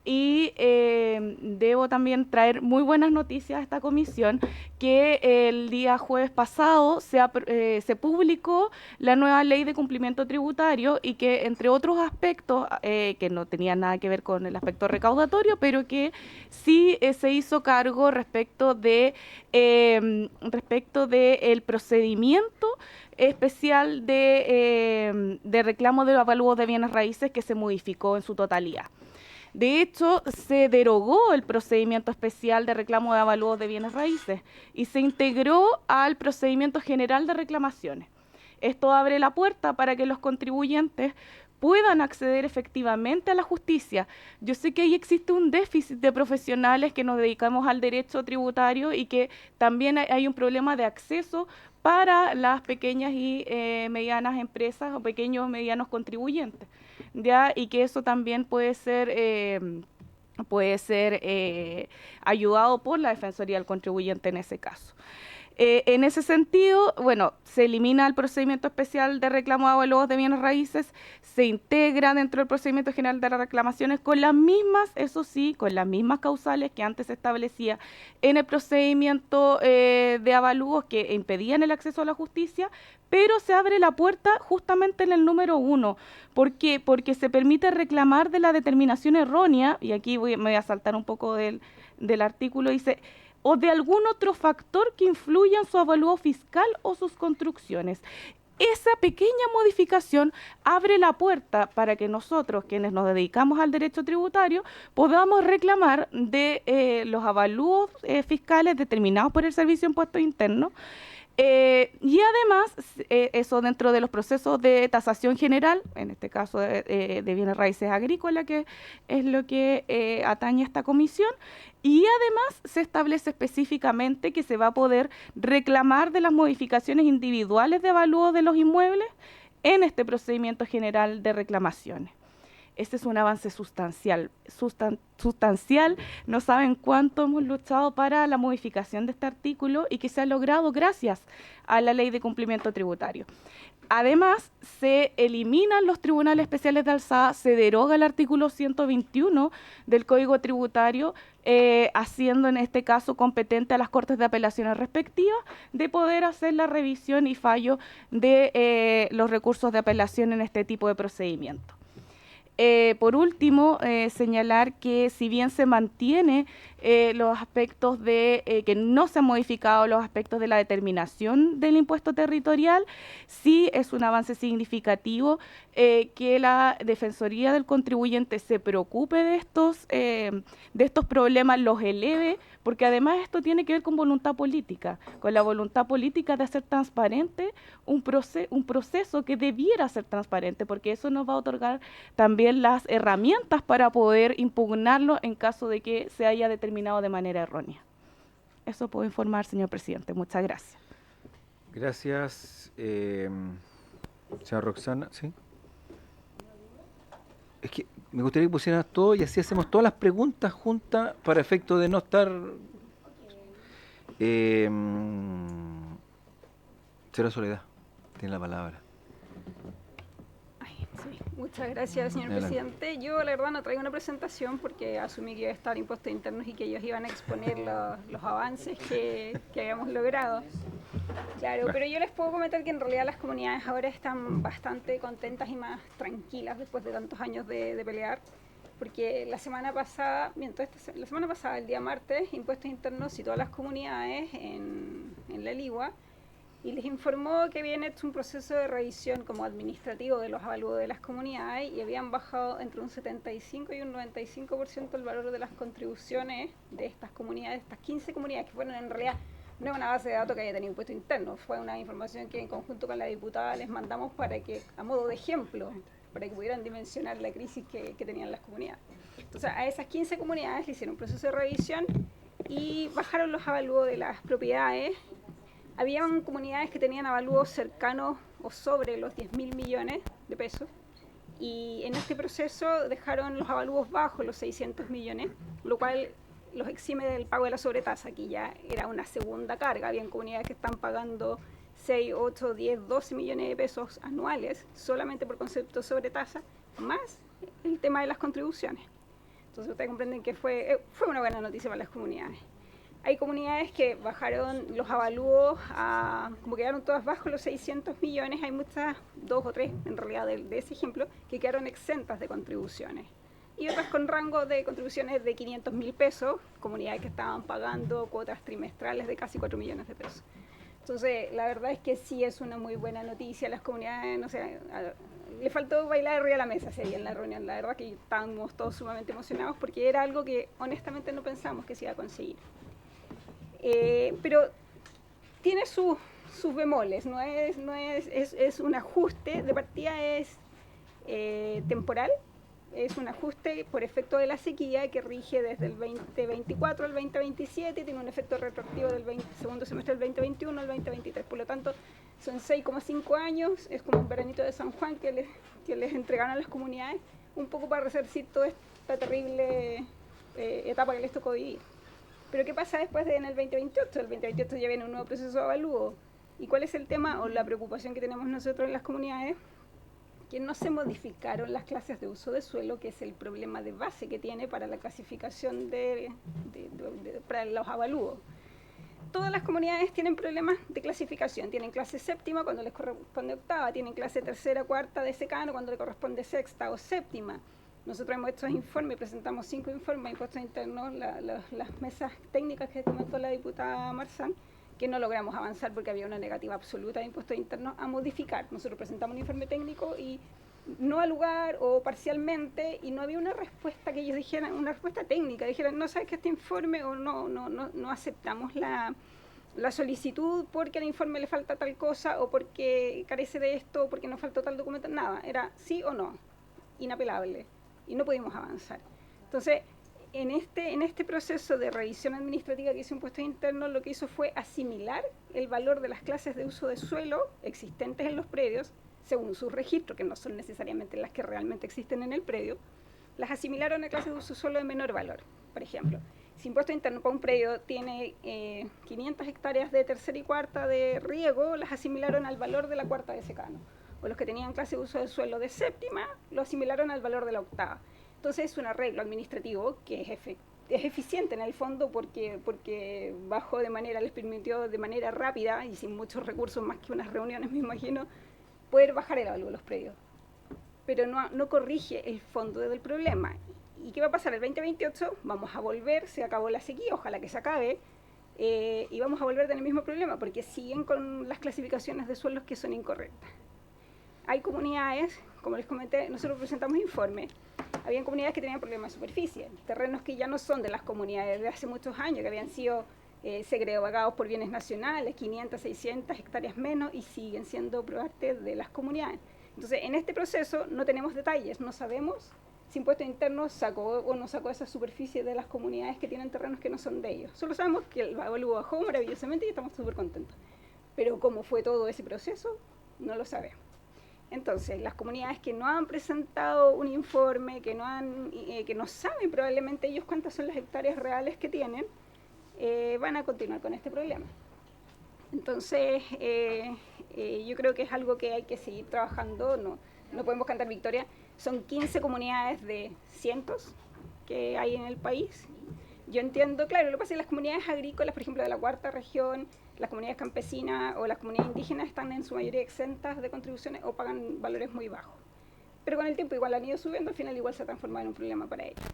y debo también traer muy buenas noticias a esta comisión, que el día jueves pasado se publicó la nueva ley de cumplimiento tributario y que, entre otros aspectos que no tenían nada que ver con el aspecto recaudatorio, pero que sí se hizo cargo respecto de el procedimiento especial de reclamo de los avalúos de bienes raíces, que se modificó en su totalidad. De hecho, se derogó el procedimiento especial de reclamo de avalúos de bienes raíces y se integró al procedimiento general de reclamaciones. Esto abre la puerta para que los contribuyentes puedan acceder efectivamente a la justicia. Yo sé que ahí existe un déficit de profesionales que nos dedicamos al derecho tributario y que también hay un problema de acceso para las pequeñas y medianas empresas o pequeños y medianos contribuyentes, ¿ya? Y que eso también puede ser ayudado por la Defensoría del Contribuyente en ese caso. En ese sentido, bueno, se elimina el procedimiento especial de reclamo de avalúos de bienes raíces, se integra dentro del procedimiento general de las reclamaciones con las mismas, eso sí, con las mismas causales que antes se establecía en el procedimiento de avalúos que impedían el acceso a la justicia, pero se abre la puerta justamente en el número 1. ¿Por qué? Porque se permite reclamar de la determinación errónea, y aquí me voy a saltar un poco del artículo, dice, o de algún otro factor que influya en su avalúo fiscal o sus construcciones. Esa pequeña modificación abre la puerta para que nosotros, quienes nos dedicamos al derecho tributario, podamos reclamar de los avalúos fiscales determinados por el Servicio de Impuestos Internos. Y además, eso dentro de los procesos de tasación general, en este caso de bienes raíces agrícolas, que es lo que atañe a esta comisión, y además se establece específicamente que se va a poder reclamar de las modificaciones individuales de avalúo de los inmuebles en este procedimiento general de reclamaciones. Este es un avance sustancial. No saben cuánto hemos luchado para la modificación de este artículo y que se ha logrado gracias a la Ley de Cumplimiento Tributario. Además, se eliminan los tribunales especiales de alzada, se deroga el artículo 121 del Código Tributario, haciendo en este caso competente a las Cortes de Apelaciones respectivas de poder hacer la revisión y fallo de los recursos de apelación en este tipo de procedimientos. Por último, señalar que si bien se mantiene los aspectos de que no se han modificado los aspectos de la determinación del impuesto territorial, sí es un avance significativo que la Defensoría del Contribuyente se preocupe de estos problemas, los eleve, porque además esto tiene que ver con voluntad política, con la voluntad política de hacer transparente un proceso que debiera ser transparente, porque eso nos va a otorgar también las herramientas para poder impugnarlo en caso de que se haya determinado de manera errónea. Eso puedo informar, señor presidente. Muchas gracias. Gracias, señora Roxana. ¿Sí? Es que me gustaría que pusieran todo y así hacemos todas las preguntas juntas para efecto de no estar... Señora Soledad, tiene la palabra. Sí, muchas gracias, señor presidente. Yo, la verdad, no traigo una presentación porque asumí que iba a estar impuestos internos y que ellos iban a exponer los avances que habíamos logrado. Claro, pero yo les puedo comentar que en realidad las comunidades ahora están bastante contentas y más tranquilas después de tantos años de pelear, porque la semana pasada, el día martes, Impuestos Internos citó a las comunidades en la Ligua y les informó que habían hecho un proceso de revisión como administrativo de los avalúos de las comunidades y habían bajado entre un 75 y un 95% el valor de las contribuciones de estas comunidades, estas 15 comunidades que fueron en realidad... No es una base de datos que haya tenido impuesto interno, fue una información que en conjunto con la diputada les mandamos para que, a modo de ejemplo, para que pudieran dimensionar la crisis que tenían las comunidades. Entonces, a esas 15 comunidades le hicieron un proceso de revisión y bajaron los avalúos de las propiedades. Habían comunidades que tenían avalúos cercanos o sobre los 10.000 millones de pesos y en este proceso dejaron los avalúos bajos, los 600 millones, lo cual los exime del pago de la sobretasa. Aquí ya era una segunda carga. Habían comunidades que están pagando 6, 8, 10, 12 millones de pesos anuales solamente por concepto de sobretasa, más el tema de las contribuciones. Entonces ustedes comprenden que fue una buena noticia para las comunidades. Hay comunidades que bajaron los avalúos, como quedaron todas bajo los 600 millones, hay muchas, 2 o 3 en realidad de ese ejemplo, que quedaron exentas de contribuciones. Y otras con rango de contribuciones de 500.000 pesos, comunidades que estaban pagando cuotas trimestrales de casi 4 millones de pesos. Entonces, la verdad es que sí es una muy buena noticia. Las comunidades, no sé, le faltó bailar arriba de la mesa ese día en la reunión. La verdad que estábamos todos sumamente emocionados porque era algo que honestamente no pensamos que se iba a conseguir. Pero tiene sus bemoles, es un ajuste, de partida es temporal, es un ajuste por efecto de la sequía que rige desde el 2024 al 2027 y tiene un efecto retroactivo del segundo semestre del 2021 al 2023. Por lo tanto, son 6,5 años, es como un veranito de San Juan que les entregaron a las comunidades, un poco para resarcir toda esta terrible etapa que les tocó vivir. Pero ¿qué pasa después en el 2028? El 2028 ya viene un nuevo proceso de avalúo. ¿Y cuál es el tema o la preocupación que tenemos nosotros en las comunidades? Que no se modificaron las clases de uso de suelo, que es el problema de base que tiene para la clasificación para los avalúos. Todas las comunidades tienen problemas de clasificación. Tienen clase séptima cuando les corresponde octava, tienen clase tercera, cuarta de secano cuando les corresponde sexta o séptima. Nosotros hemos hecho informes, presentamos 5 informes a impuestos internos, las mesas técnicas que comentó la diputada Marzán, que no logramos avanzar porque había una negativa absoluta de impuestos internos a modificar. Nosotros presentamos un informe técnico y no al lugar o parcialmente, y no había una respuesta que ellos dijeran, una respuesta técnica, dijeran, no sabes que este informe o no aceptamos la solicitud porque al informe le falta tal cosa o porque carece de esto o porque nos faltó tal documento, nada, era sí o no, inapelable. Y no pudimos avanzar. Entonces, en este proceso de revisión administrativa que hizo Impuestos Internos, lo que hizo fue asimilar el valor de las clases de uso de suelo existentes en los predios, según sus registros, que no son necesariamente las que realmente existen en el predio, las asimilaron a clases de uso de suelo de menor valor. Por ejemplo, si Impuestos Internos para un predio tiene 500 hectáreas de tercera y cuarta de riego, las asimilaron al valor de la cuarta de secano. O los que tenían clase de uso del suelo de séptima, lo asimilaron al valor de la octava. Entonces es un arreglo administrativo que es eficiente en el fondo porque bajó de manera, les permitió de manera rápida y sin muchos recursos más que unas reuniones, me imagino, poder bajar el avalúo de los predios. Pero no corrige el fondo del problema. ¿Y qué va a pasar? El 2028 vamos a volver, se acabó la sequía, ojalá que se acabe, y vamos a volver a tener el mismo problema porque siguen con las clasificaciones de suelos que son incorrectas. Hay comunidades, como les comenté, nosotros presentamos informes, habían comunidades que tenían problemas de superficie, terrenos que ya no son de las comunidades de hace muchos años, que habían sido segregados por bienes nacionales, 500, 600 hectáreas menos, y siguen siendo parte de las comunidades. Entonces, en este proceso no tenemos detalles, no sabemos si Impuestos Internos sacó o no sacó esa superficie de las comunidades que tienen terrenos que no son de ellos. Solo sabemos que el avalúo bajó maravillosamente y estamos súper contentos. Pero cómo fue todo ese proceso, no lo sabemos. Entonces, las comunidades que no han presentado un informe, que no saben probablemente ellos cuántas son las hectáreas reales que tienen, van a continuar con este problema. Entonces, yo creo que es algo que hay que seguir trabajando, no podemos cantar victoria. Son 15 comunidades de cientos que hay en el país. Yo entiendo, claro, lo que pasa es que las comunidades agrícolas, por ejemplo, de la cuarta región, las comunidades campesinas o las comunidades indígenas están en su mayoría exentas de contribuciones o pagan valores muy bajos. Pero con el tiempo igual han ido subiendo, al final igual se ha transformado en un problema para ellos.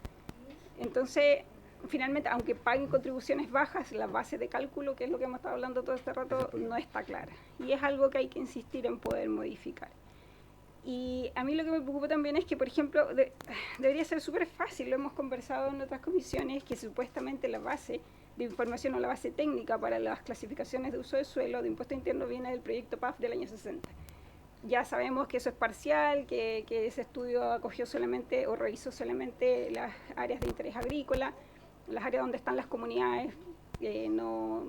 Entonces, finalmente, aunque paguen contribuciones bajas, la base de cálculo, que es lo que hemos estado hablando todo este rato, no está clara. Y es algo que hay que insistir en poder modificar. Y a mí lo que me preocupa también es que, por ejemplo, debería ser súper fácil, lo hemos conversado en otras comisiones, que supuestamente la base de información o la base técnica para las clasificaciones de uso de suelo de impuesto interno viene del proyecto PAF del año 60. Ya sabemos que eso es parcial, que ese estudio acogió solamente o revisó solamente las áreas de interés agrícola, las áreas donde están las comunidades no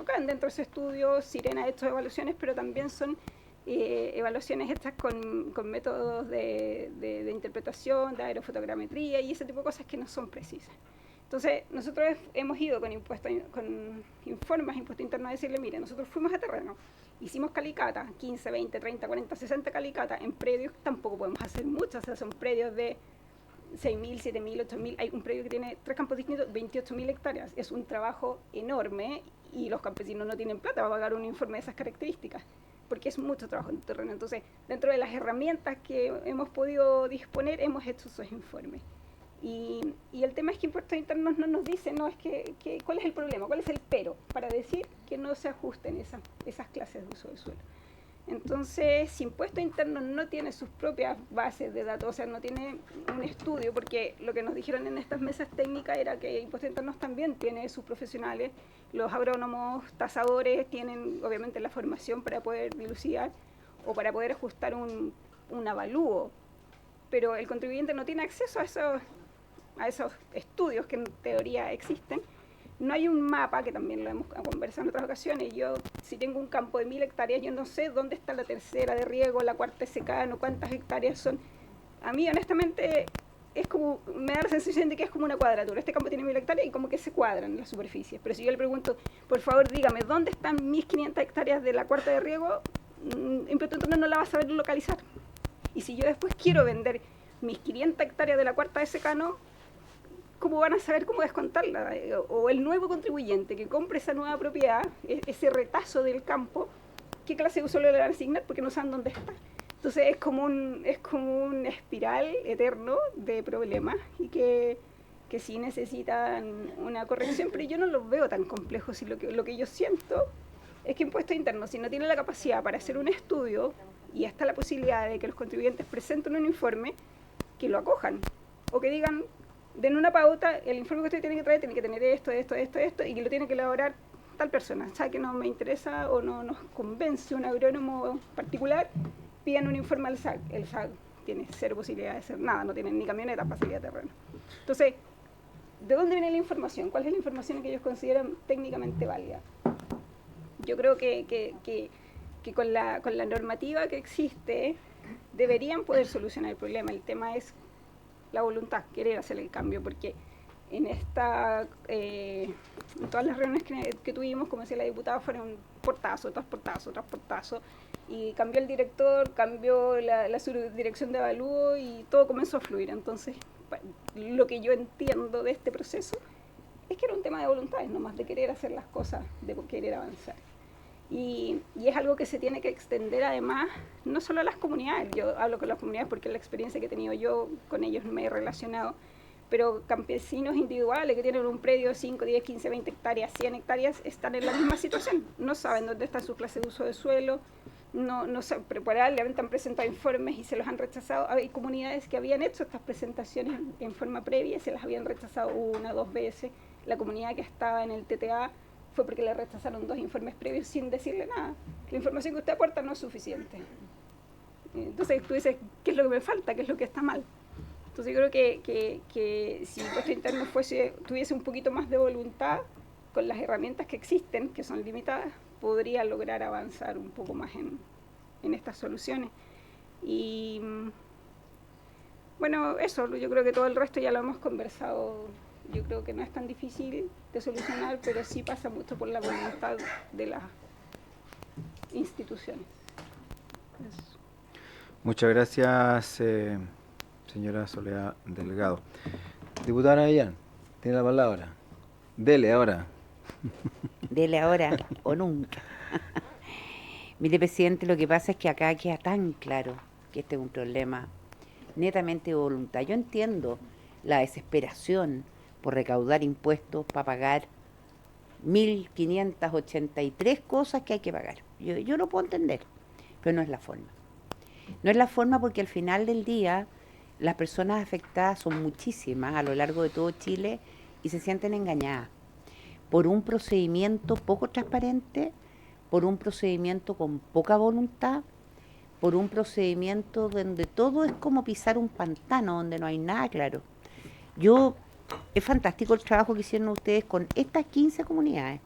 caen dentro de ese estudio. Sirena ha hecho evaluaciones, pero también son evaluaciones hechas con métodos de interpretación, de aerofotogrametría y ese tipo de cosas que no son precisas. Entonces, nosotros hemos ido con informes a Impuesto Interno a decirle, mire, nosotros fuimos a terreno, hicimos calicatas, 15, 20, 30, 40, 60 calicatas en predios, tampoco podemos hacer muchas, o sea, son predios de 6.000, 7.000, 8.000, hay un predio que tiene 3 campos distintos, 28.000 hectáreas. Es un trabajo enorme y los campesinos no tienen plata para pagar un informe de esas características, porque es mucho trabajo en el terreno. Entonces, dentro de las herramientas que hemos podido disponer, hemos hecho esos informes. Y el tema es que Impuestos Internos no nos dice, no, es que ¿cuál es el problema? ¿Cuál es el pero? Para decir que no se ajusten esas clases de uso del suelo. Entonces, si Impuestos Internos no tiene sus propias bases de datos, o sea, no tiene un estudio, porque lo que nos dijeron en estas mesas técnicas era que Impuestos Internos también tiene sus profesionales, los agrónomos, tasadores, tienen obviamente la formación para poder dilucidar o para poder ajustar un avalúo, pero el contribuyente no tiene acceso a esos estudios que en teoría existen. No hay un mapa, que también lo hemos conversado en otras ocasiones. Yo, si tengo un campo de 1.000 hectáreas, yo no sé dónde está la tercera de riego, la cuarta de secano, cuántas hectáreas son. A mí, honestamente, es como, me da la sensación de que es como una cuadratura. Este campo tiene 1.000 hectáreas y como que se cuadran las superficies. Pero si yo le pregunto, por favor, dígame, ¿dónde están 1.500 hectáreas de la cuarta de riego? Impuestos Internos no la va a saber localizar. Y si yo después quiero vender mis 500 hectáreas de la cuarta de secano, ¿cómo van a saber cómo descontarla? O el nuevo contribuyente que compre esa nueva propiedad, ese retazo del campo, ¿qué clase de uso le van a asignar? Porque no saben dónde está. Entonces es como un espiral eterno de problemas y que sí necesitan una corrección, pero yo no los veo tan complejos. Y lo que yo siento es que Impuestos Internos, si no tiene la capacidad para hacer un estudio, y está la posibilidad de que los contribuyentes presenten un informe, que lo acojan, o que digan, den una pauta, el informe que usted tiene que traer tiene que tener esto, y que lo tiene que elaborar tal persona. O sea, que no me interesa o no nos convence un agrónomo particular, pidan un informe al SAC. El SAC tiene cero posibilidad de hacer nada, no tienen ni camionetas para salir a terreno. Entonces, ¿de dónde viene la información? ¿Cuál es la información que ellos consideran técnicamente válida? Yo creo que con la normativa que existe deberían poder solucionar el problema. El tema es la voluntad, querer hacer el cambio, porque en todas las reuniones que tuvimos, como decía la diputada, fueron portazo tras portazo tras portazo, y cambió el director, cambió la subdirección de avalúo y todo comenzó a fluir. Entonces, lo que yo entiendo de este proceso es que era un tema de voluntades, no más de querer hacer las cosas, de querer avanzar. Y es algo que se tiene que extender además, no solo a las comunidades. Yo hablo con las comunidades porque es la experiencia que he tenido yo, con ellos me he relacionado, pero campesinos individuales que tienen un predio de 5, 10, 15, 20 hectáreas, 100 hectáreas, están en la misma situación. No saben dónde está su clase de uso de suelo, no saben, probablemente han presentado informes y se los han rechazado. Hay comunidades que habían hecho estas presentaciones en forma previa, se las habían rechazado 1 o 2 veces. La comunidad que estaba en el TTA fue porque le rechazaron 2 informes previos sin decirle nada. La información que usted aporta no es suficiente. Entonces tú dices, ¿qué es lo que me falta? ¿Qué es lo que está mal? Entonces yo creo que si Impuestos Internos tuviese un poquito más de voluntad, con las herramientas que existen, que son limitadas, podría lograr avanzar un poco más en estas soluciones. Y bueno, eso, yo creo que todo el resto ya lo hemos conversado. Yo creo que no es tan difícil de solucionar, pero sí pasa mucho por la voluntad de las instituciones. Eso. Muchas gracias, señora Soledad Delgado. Diputada Navellán, tiene la palabra. Dele ahora. Dele ahora o nunca. Mire, presidente, lo que pasa es que acá queda tan claro que este es un problema netamente de voluntad. Yo entiendo la desesperación por recaudar impuestos para pagar 1.583 cosas que hay que pagar. Yo lo puedo entender, pero no es la forma. No es la forma porque al final del día las personas afectadas son muchísimas a lo largo de todo Chile y se sienten engañadas por un procedimiento poco transparente, por un procedimiento con poca voluntad, por un procedimiento donde todo es como pisar un pantano, donde no hay nada claro. Es fantástico el trabajo que hicieron ustedes con estas 15 comunidades,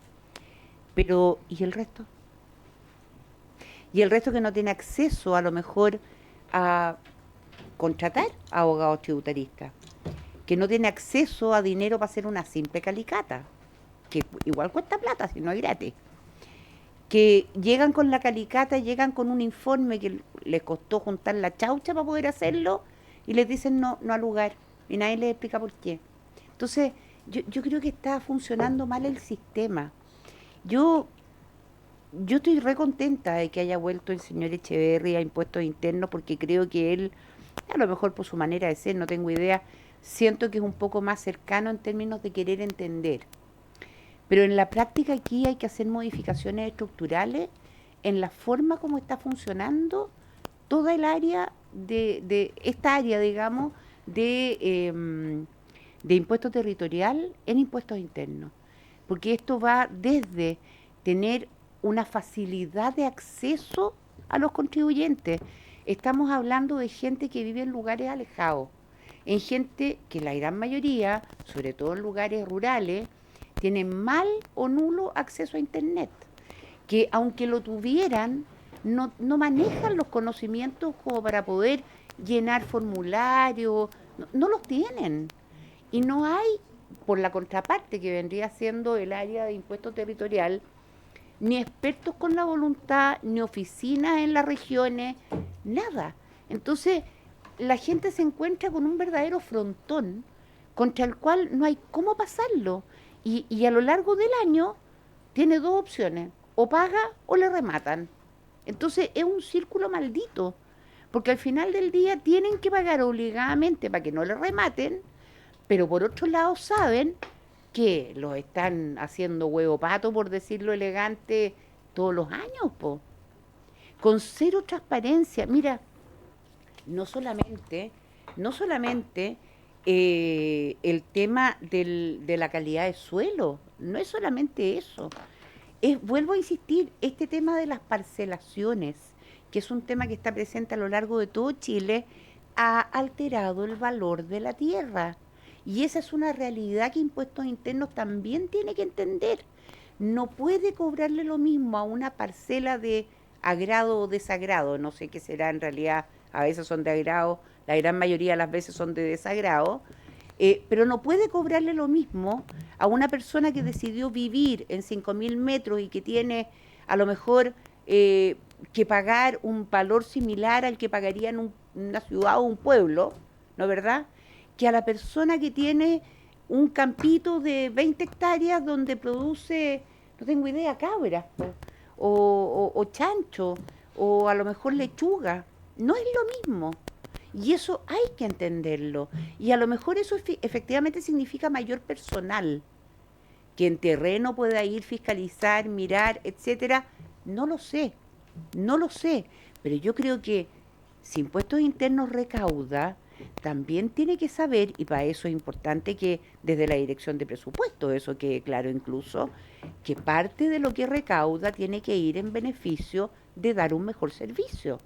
pero ¿y el resto? Y el resto que no tiene acceso a lo mejor a contratar a abogados tributaristas, que no tiene acceso a dinero para hacer una simple calicata, que igual cuesta plata, si no es gratis, que llegan con la calicata, llegan con un informe que les costó juntar la chaucha para poder hacerlo y les dicen no al lugar. y nadie les explica por qué. Entonces, yo creo que está funcionando mal el sistema. Yo estoy re contenta de que haya vuelto el señor Echeverri a impuestos internos, porque creo que él, a lo mejor por su manera de ser, no tengo idea, siento que es un poco más cercano en términos de querer entender. Pero en la práctica aquí hay que hacer modificaciones estructurales en la forma como está funcionando toda el área de esta área, digamos, de impuesto territorial en impuestos internos. Porque esto va desde tener una facilidad de acceso a los contribuyentes. Estamos hablando de gente que vive en lugares alejados, en gente que la gran mayoría, sobre todo en lugares rurales, tienen mal o nulo acceso a Internet, que aunque lo tuvieran, no manejan los conocimientos como para poder llenar formularios, no los tienen. Y no hay, por la contraparte que vendría siendo el área de impuesto territorial, ni expertos con la voluntad, ni oficinas en las regiones, nada. Entonces, la gente se encuentra con un verdadero frontón contra el cual no hay cómo pasarlo. Y a lo largo del año tiene dos opciones, o paga o le rematan. Entonces es un círculo maldito, porque al final del día tienen que pagar obligadamente para que no le rematen, pero por otro lado saben que los están haciendo huevo pato, por decirlo elegante, todos los años, po. Con cero transparencia. Mira, no solamente el tema de la calidad de suelo, no es solamente eso. Vuelvo a insistir, este tema de las parcelaciones, que es un tema que está presente a lo largo de todo Chile, ha alterado el valor de la tierra. Y esa es una realidad que Impuestos Internos también tiene que entender. No puede cobrarle lo mismo a una parcela de agrado o desagrado, no sé qué será en realidad, a veces son de agrado, la gran mayoría de las veces son de desagrado, pero no puede cobrarle lo mismo a una persona que decidió vivir en 5.000 metros y que tiene a lo mejor que pagar un valor similar al que pagaría en una ciudad o un pueblo, ¿no es verdad?, que a la persona que tiene un campito de 20 hectáreas donde produce, no tengo idea, cabras, o chancho, o a lo mejor lechuga. No es lo mismo. Y eso hay que entenderlo. Y a lo mejor eso efectivamente significa mayor personal, que en terreno pueda ir, fiscalizar, mirar, etcétera. No lo sé, pero yo creo que si Impuestos Internos recauda, también tiene que saber, y para eso es importante que desde la Dirección de Presupuestos, eso quede claro incluso, que parte de lo que recauda tiene que ir en beneficio de dar un mejor servicio.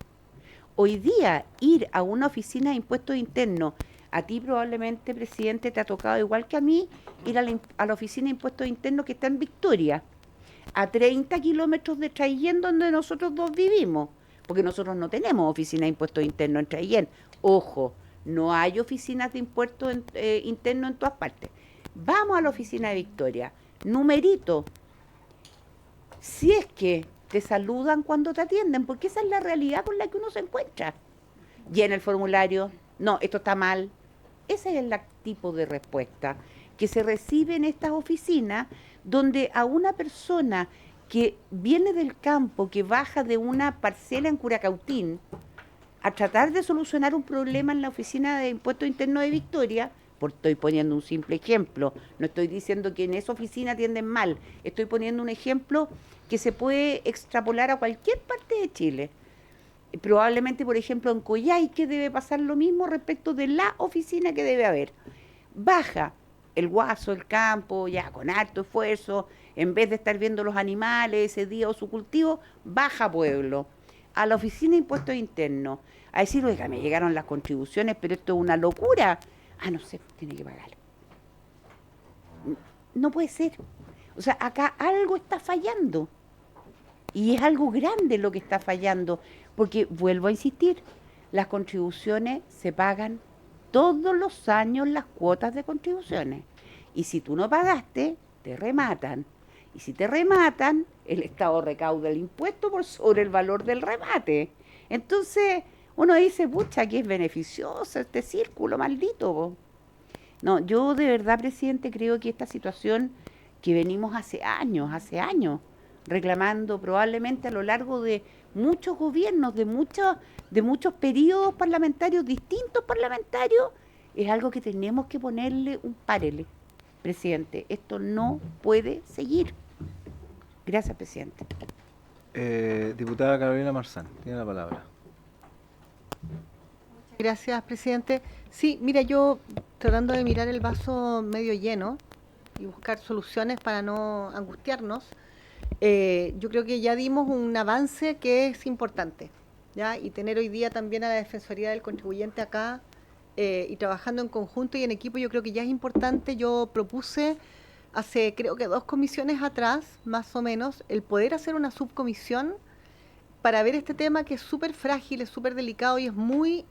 Hoy día, ir a una oficina de Impuestos Internos, a ti probablemente, presidente, te ha tocado igual que a mí, ir a la oficina de Impuestos Internos que está en Victoria, a 30 kilómetros de Traillén, donde nosotros dos vivimos, porque nosotros no tenemos oficina de Impuestos Internos en Traillén. Ojo, no hay oficinas de impuestos internos en todas partes. Vamos a la oficina de Victoria. Numerito. Si es que te saludan cuando te atienden, porque esa es la realidad con la que uno se encuentra. Llena el formulario. No, esto está mal. Ese es el tipo de respuesta que se recibe en estas oficinas, donde a una persona que viene del campo, que baja de una parcela en Curacautín, a tratar de solucionar un problema en la oficina de Impuestos Internos de Victoria, estoy poniendo un simple ejemplo, no estoy diciendo que en esa oficina atienden mal, estoy poniendo un ejemplo que se puede extrapolar a cualquier parte de Chile. Probablemente, por ejemplo, en Coyhaique debe pasar lo mismo respecto de la oficina que debe haber. Baja el guaso, el campo, ya con harto esfuerzo, en vez de estar viendo los animales ese día o su cultivo, baja pueblo, a la oficina de Impuestos Internos, a decir, oiga, me llegaron las contribuciones, pero esto es una locura. Ah, no sé, tiene que pagar. No puede ser. O sea, acá algo está fallando. Y es algo grande lo que está fallando. Porque, vuelvo a insistir, las contribuciones se pagan todos los años, las cuotas de contribuciones. Y si tú no pagaste, te rematan. Y si te rematan, el Estado recauda el impuesto por sobre el valor del remate. Entonces, uno dice, pucha, que es beneficioso este círculo maldito, po. No, yo de verdad, presidente, creo que esta situación que venimos hace años, reclamando probablemente a lo largo de muchos gobiernos, de muchos periodos parlamentarios, distintos parlamentarios, es algo que tenemos que ponerle un párele, presidente. Esto no puede seguir. Gracias, presidente. Diputada Carolina Marzán, tiene la palabra. Gracias, presidente. Sí, mira, yo tratando de mirar el vaso medio lleno y buscar soluciones para no angustiarnos, yo creo que ya dimos un avance que es importante, ¿ya? Y tener hoy día también a la Defensoría del Contribuyente acá y trabajando en conjunto y en equipo, yo creo que ya es importante. Yo propuse hace creo que 2 comisiones atrás, más o menos, el poder hacer una subcomisión para ver este tema que es súper frágil, es súper delicado y es muy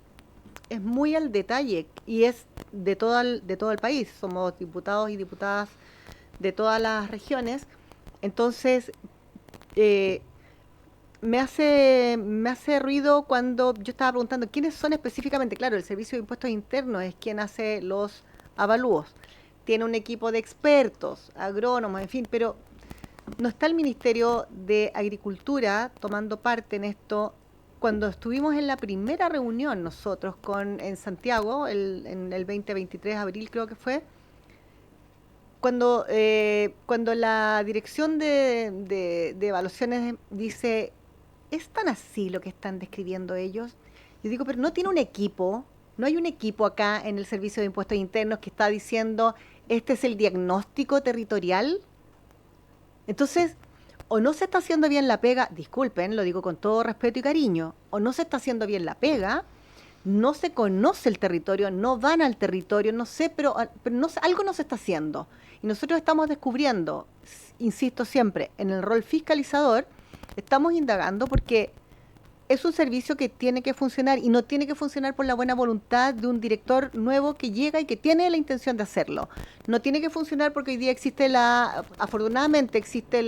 al detalle y es de todo el país. Somos diputados y diputadas de todas las regiones. Entonces, me hace ruido cuando yo estaba preguntando quiénes son específicamente. Claro, el Servicio de Impuestos Internos es quien hace los avalúos. Tiene un equipo de expertos, agrónomos, en fin, pero no está el Ministerio de Agricultura tomando parte en esto. Cuando estuvimos en la primera reunión nosotros en Santiago, en el 20-23 de abril creo que fue, cuando la dirección de evaluaciones dice, ¿es tan así lo que están describiendo ellos? Yo digo, pero no tiene un equipo, no hay un equipo acá en el Servicio de Impuestos Internos que está diciendo, este es el diagnóstico territorial. Entonces, o no se está haciendo bien la pega, disculpen, lo digo con todo respeto y cariño, o no se está haciendo bien la pega, no se conoce el territorio, no van al territorio, no sé, pero no sé, algo no se está haciendo. Y nosotros estamos descubriendo, insisto siempre, en el rol fiscalizador, estamos indagando porque es un servicio que tiene que funcionar y no tiene que funcionar por la buena voluntad de un director nuevo que llega y que tiene la intención de hacerlo. No tiene que funcionar porque hoy día existe afortunadamente existe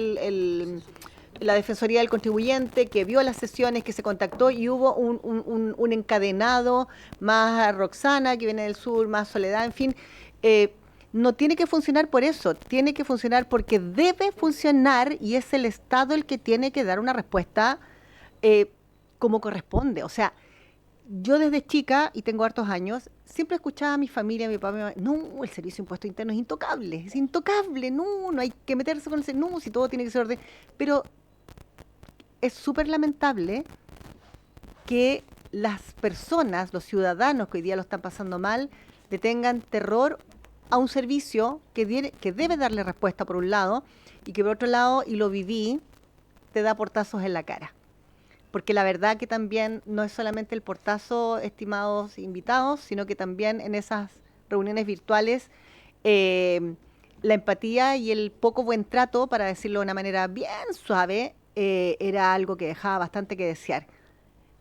la Defensoría del Contribuyente que vio las sesiones, que se contactó y hubo un encadenado, más Roxana que viene del sur, más Soledad, en fin. No tiene que funcionar por eso, tiene que funcionar porque debe funcionar y es el Estado el que tiene que dar una respuesta como corresponde. O sea, yo desde chica, y tengo hartos años, siempre escuchaba a mi familia, a mi papá, mi mamá, no, el Servicio de Impuestos Internos es intocable, no hay que meterse con el no, si todo tiene que ser orden. Pero es súper lamentable que las personas, los ciudadanos que hoy día lo están pasando mal, le tengan terror a un servicio que debe darle respuesta por un lado, y que por otro lado, y lo viví, te da portazos en la cara. Porque la verdad que también no es solamente el portazo, estimados invitados, sino que también en esas reuniones virtuales la empatía y el poco buen trato, para decirlo de una manera bien suave, era algo que dejaba bastante que desear.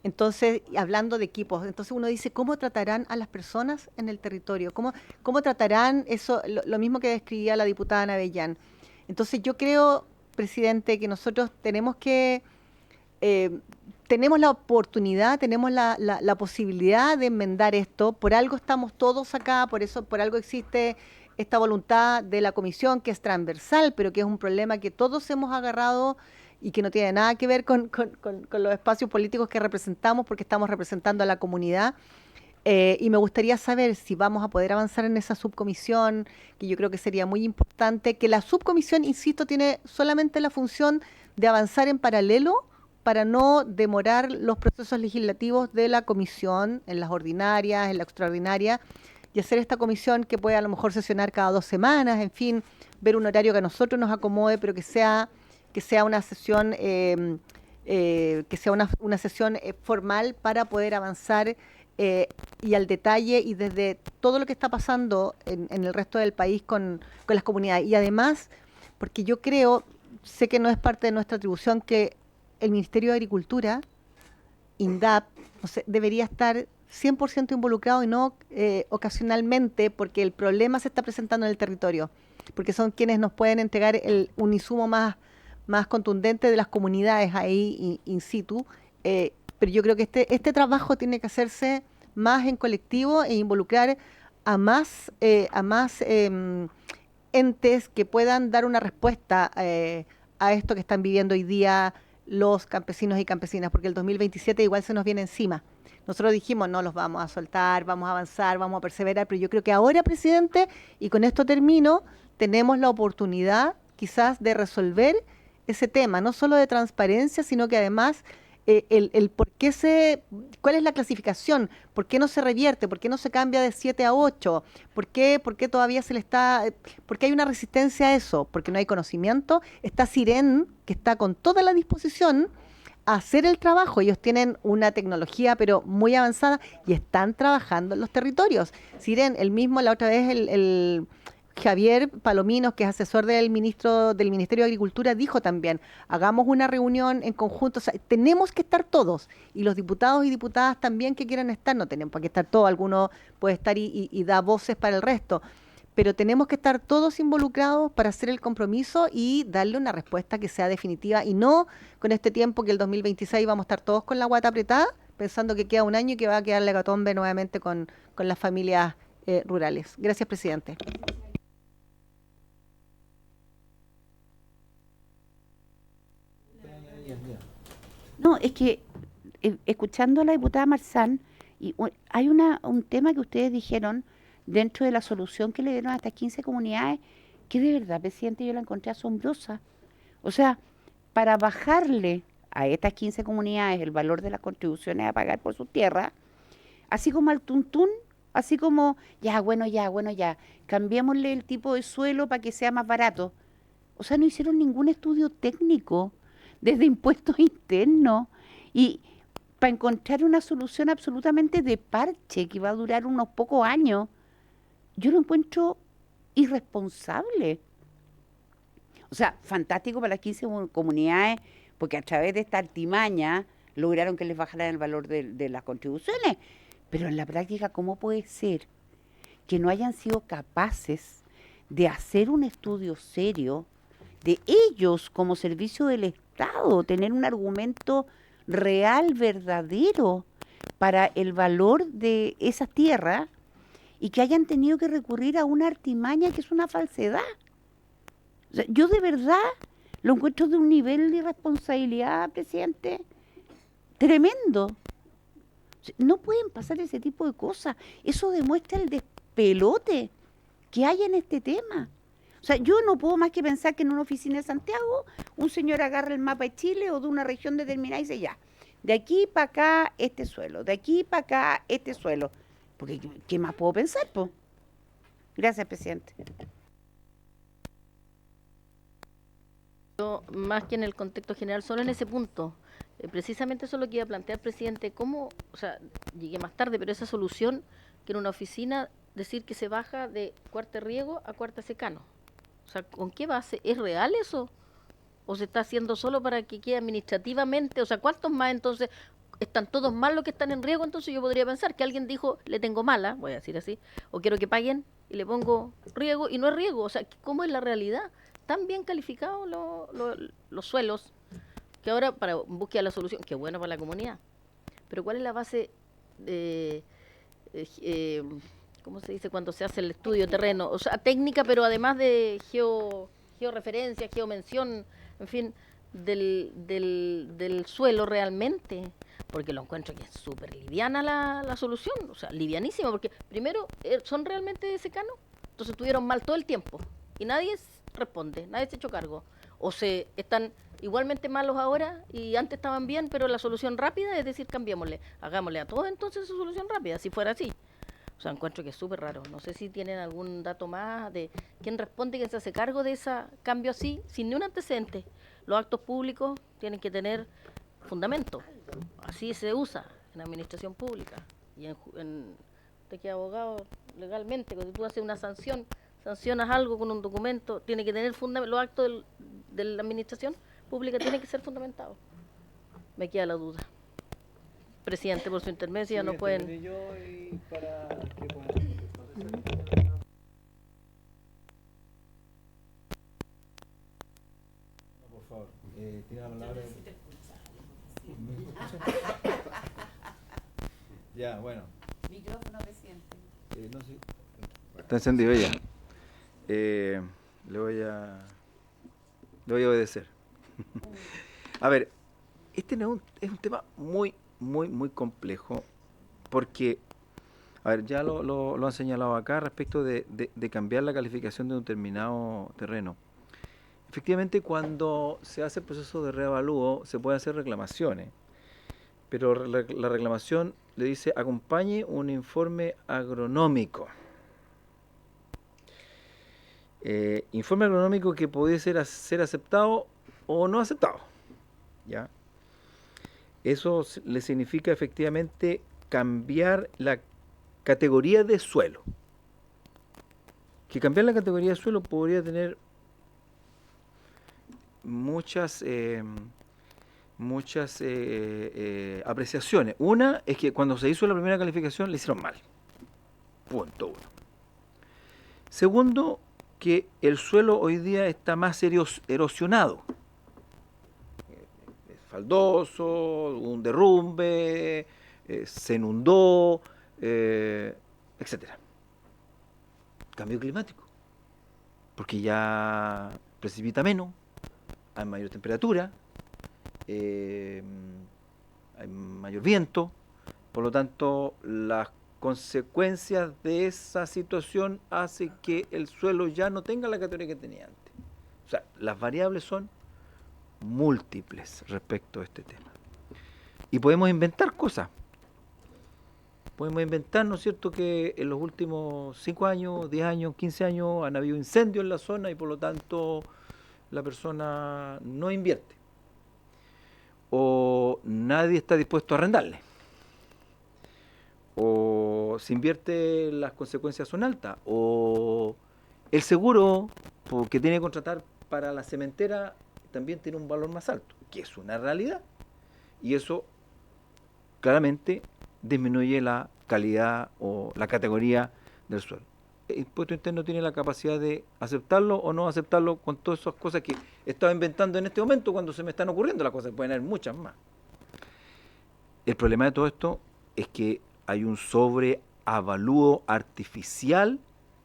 Entonces, hablando de equipos, entonces uno dice, ¿cómo tratarán a las personas en el territorio? ¿Cómo tratarán eso, lo mismo que describía la diputada Ana Bellán? Entonces yo creo, presidente, que nosotros tenemos que... tenemos la oportunidad, tenemos la posibilidad de enmendar esto. Por algo estamos todos acá, por algo existe esta voluntad de la comisión que es transversal, pero que es un problema que todos hemos agarrado y que no tiene nada que ver con los espacios políticos que representamos, porque estamos representando a la comunidad. Y me gustaría saber si vamos a poder avanzar en esa subcomisión, que yo creo que sería muy importante, que la subcomisión, insisto, tiene solamente la función de avanzar en paralelo para no demorar los procesos legislativos de la comisión, en las ordinarias, en la extraordinaria, y hacer esta comisión que pueda a lo mejor sesionar cada 2 semanas, en fin, ver un horario que a nosotros nos acomode, pero que sea una sesión una sesión formal para poder avanzar y al detalle y desde todo lo que está pasando en el resto del país con las comunidades. Y además, porque yo sé que no es parte de nuestra atribución, que el Ministerio de Agricultura, INDAP, debería estar 100% involucrado y no ocasionalmente, porque el problema se está presentando en el territorio, porque son quienes nos pueden entregar un insumo más contundente de las comunidades ahí in situ. Pero yo creo que este trabajo tiene que hacerse más en colectivo e involucrar a más entes que puedan dar una respuesta a esto que están viviendo hoy día los campesinos y campesinas, porque el 2027 igual se nos viene encima. Nosotros dijimos, no los vamos a soltar, vamos a avanzar, vamos a perseverar, pero yo creo que ahora, presidente, y con esto termino, tenemos la oportunidad quizás de resolver ese tema, no solo de transparencia, sino que además el por qué cuál es la clasificación, por qué no se revierte, por qué no se cambia de 7 a 8, por qué todavía por qué hay una resistencia a eso, porque no hay conocimiento. Está Siren, que está con toda la disposición a hacer el trabajo. Ellos tienen una tecnología pero muy avanzada y están trabajando en los territorios. Siren, el mismo la otra vez el Javier Palominos, que es asesor del Ministerio de Agricultura, dijo también, hagamos una reunión en conjunto, o sea, tenemos que estar todos, y los diputados y diputadas también que quieran estar, no tenemos para qué estar todos, algunos puede estar y da voces para el resto, pero tenemos que estar todos involucrados para hacer el compromiso y darle una respuesta que sea definitiva, y no con este tiempo que el 2026 vamos a estar todos con la guata apretada, pensando que queda un año y que va a quedar la hecatombe nuevamente con las familias rurales. Gracias, presidente. No, es que escuchando a la diputada Marzán, hay un tema que ustedes dijeron dentro de la solución que le dieron a estas 15 comunidades, que de verdad, presidente, yo la encontré asombrosa. O sea, para bajarle a estas 15 comunidades el valor de las contribuciones a pagar por su tierra, así como al tuntún, así como, ya, cambiémosle el tipo de suelo para que sea más barato. O sea, no hicieron ningún estudio técnico desde impuestos internos y para encontrar una solución absolutamente de parche que va a durar unos pocos años, yo lo encuentro irresponsable. O sea, fantástico para las 15 comunidades, porque a través de esta artimaña lograron que les bajaran el valor de las contribuciones, pero en la práctica, ¿cómo puede ser que no hayan sido capaces de hacer un estudio serio de ellos como servicio del Estado, tener un argumento real, verdadero para el valor de esas tierras y que hayan tenido que recurrir a una artimaña que es una falsedad? O sea, yo de verdad lo encuentro de un nivel de irresponsabilidad, presidente, tremendo. O sea, no pueden pasar ese tipo de cosas. Eso demuestra el despelote que hay en este tema. O sea, yo no puedo más que pensar que en una oficina de Santiago un señor agarra el mapa de Chile o de una región determinada y dice, ya, de aquí para acá este suelo, de aquí para acá este suelo. Porque, ¿qué más puedo pensar, po? Gracias, presidente. Yo, más que en el contexto general, solo en ese punto, precisamente eso es lo que iba a plantear, presidente, cómo, o sea, llegué más tarde, pero esa solución que en una oficina decir que se baja de cuarta riego a cuarta secano. O sea, ¿con qué base? ¿Es real eso? ¿O se está haciendo solo para que quede administrativamente? O sea, ¿cuántos más entonces? ¿Están todos mal los que están en riego? Entonces yo podría pensar que alguien dijo, le tengo mala, voy a decir así, o quiero que paguen y le pongo riego y no es riego. O sea, ¿cómo es la realidad? Tan bien calificados los suelos que ahora para buscar la solución, que bueno para la comunidad. Pero ¿cuál es la base de... ¿cómo se dice cuando se hace el estudio de terreno? O sea, técnica, pero además de georreferencia, geomención, en fin, del suelo realmente, porque lo encuentro que es súper liviana la solución, o sea, livianísima, porque primero, son realmente secanos, entonces estuvieron mal todo el tiempo, y nadie responde, nadie se ha hecho cargo, o se están igualmente malos ahora, y antes estaban bien, pero la solución rápida, es decir, cambiémosle, hagámosle a todos entonces su solución rápida, si fuera así. O sea, encuentro que es súper raro. No sé si tienen algún dato más de quién responde, quién se hace cargo de ese cambio así, sin ni un antecedente. Los actos públicos tienen que tener fundamento. Así se usa en administración pública. Y usted que es abogado legalmente, cuando tú haces una sanción, sancionas algo con un documento, tiene que tener fundamento. Los actos de la administración pública tienen que ser fundamentados. Me queda la duda. Presidente, por su intermedio, no pueden... Por favor, tiene la palabra. Ya, bueno. Micrófono, presidente. No sé, Está encendido ya. Le voy a obedecer. A ver, este no es un tema muy, muy, muy complejo, porque, a ver, ya lo han señalado acá respecto de cambiar la calificación de un determinado terreno. Efectivamente, cuando se hace el proceso de reavalúo, se pueden hacer reclamaciones, pero la reclamación le dice acompañe un informe agronómico. Informe agronómico que puede ser aceptado o no aceptado. ¿Ya? Eso le significa efectivamente cambiar la categoría de suelo. Que cambiar la categoría de suelo podría tener muchas apreciaciones. Una es que cuando se hizo la primera calificación le hicieron mal. Punto uno. Segundo, que el suelo hoy día está más erosionado. Es faldoso, un derrumbe, se inundó, etcétera. Cambio climático. Porque ya precipita menos, hay mayor temperatura, hay mayor viento, por lo tanto las consecuencias de esa situación hace que el suelo ya no tenga la categoría que tenía antes. O sea, las variables son múltiples respecto a este tema. Y podemos inventar cosas. Podemos inventar, ¿no es cierto?, que en los últimos 5 años, 10 años, 15 años han habido incendios en la zona y por lo tanto la persona no invierte. O nadie está dispuesto a arrendarle. O si invierte, las consecuencias son altas. O el seguro que tiene que contratar para la cementera también tiene un valor más alto, que es una realidad. Y eso claramente disminuye la calidad o la categoría del suelo. El impuesto interno tiene la capacidad de aceptarlo o no aceptarlo con todas esas cosas que estaba inventando en este momento cuando se me están ocurriendo las cosas, pueden haber muchas más. El problema de todo esto es que hay un sobreavalúo artificial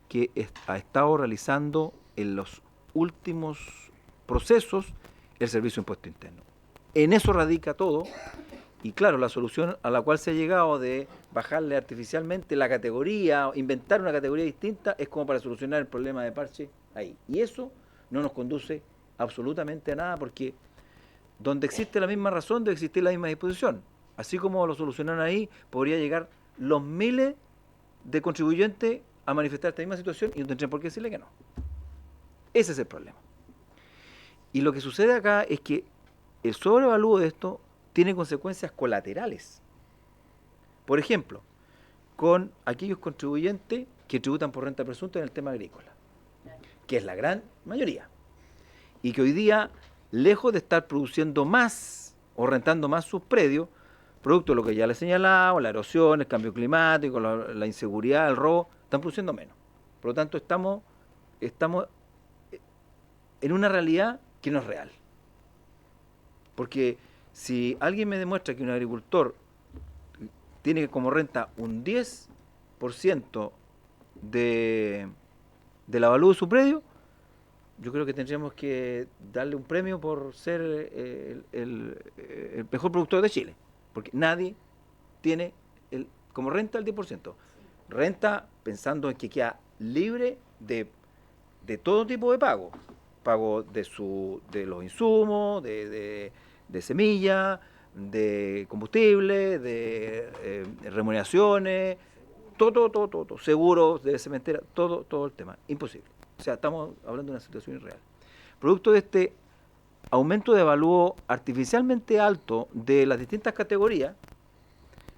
que ha estado realizando en los últimos procesos el Servicio de Impuesto Interno. En eso radica todo. Y claro, la solución a la cual se ha llegado de bajarle artificialmente la categoría, inventar una categoría distinta, es como para solucionar el problema de parche ahí. Y eso no nos conduce absolutamente a nada, porque donde existe la misma razón debe existir la misma disposición. Así como lo solucionaron ahí, podría llegar los miles de contribuyentes a manifestar esta misma situación y no tendrían por qué decirle que no. Ese es el problema. Y lo que sucede acá es que el sobrevalúo de esto tiene consecuencias colaterales. Por ejemplo, con aquellos contribuyentes que tributan por renta presunta en el tema agrícola, que es la gran mayoría, y que hoy día, lejos de estar produciendo más o rentando más sus predios, producto de lo que ya les he señalado, la erosión, el cambio climático, la inseguridad, el robo, están produciendo menos. Por lo tanto, estamos en una realidad que no es real. Porque si alguien me demuestra que un agricultor tiene como renta un 10% del avalúo de su predio, yo creo que tendríamos que darle un premio por ser el mejor productor de Chile. Porque nadie tiene como renta el 10%. Renta pensando en que queda libre de todo tipo de pago. Pago de los insumos, de semilla, de combustible, de remuneraciones, todo, seguros de cementera, todo el tema. Imposible. O sea, estamos hablando de una situación irreal. Producto de este aumento de avalúo artificialmente alto de las distintas categorías,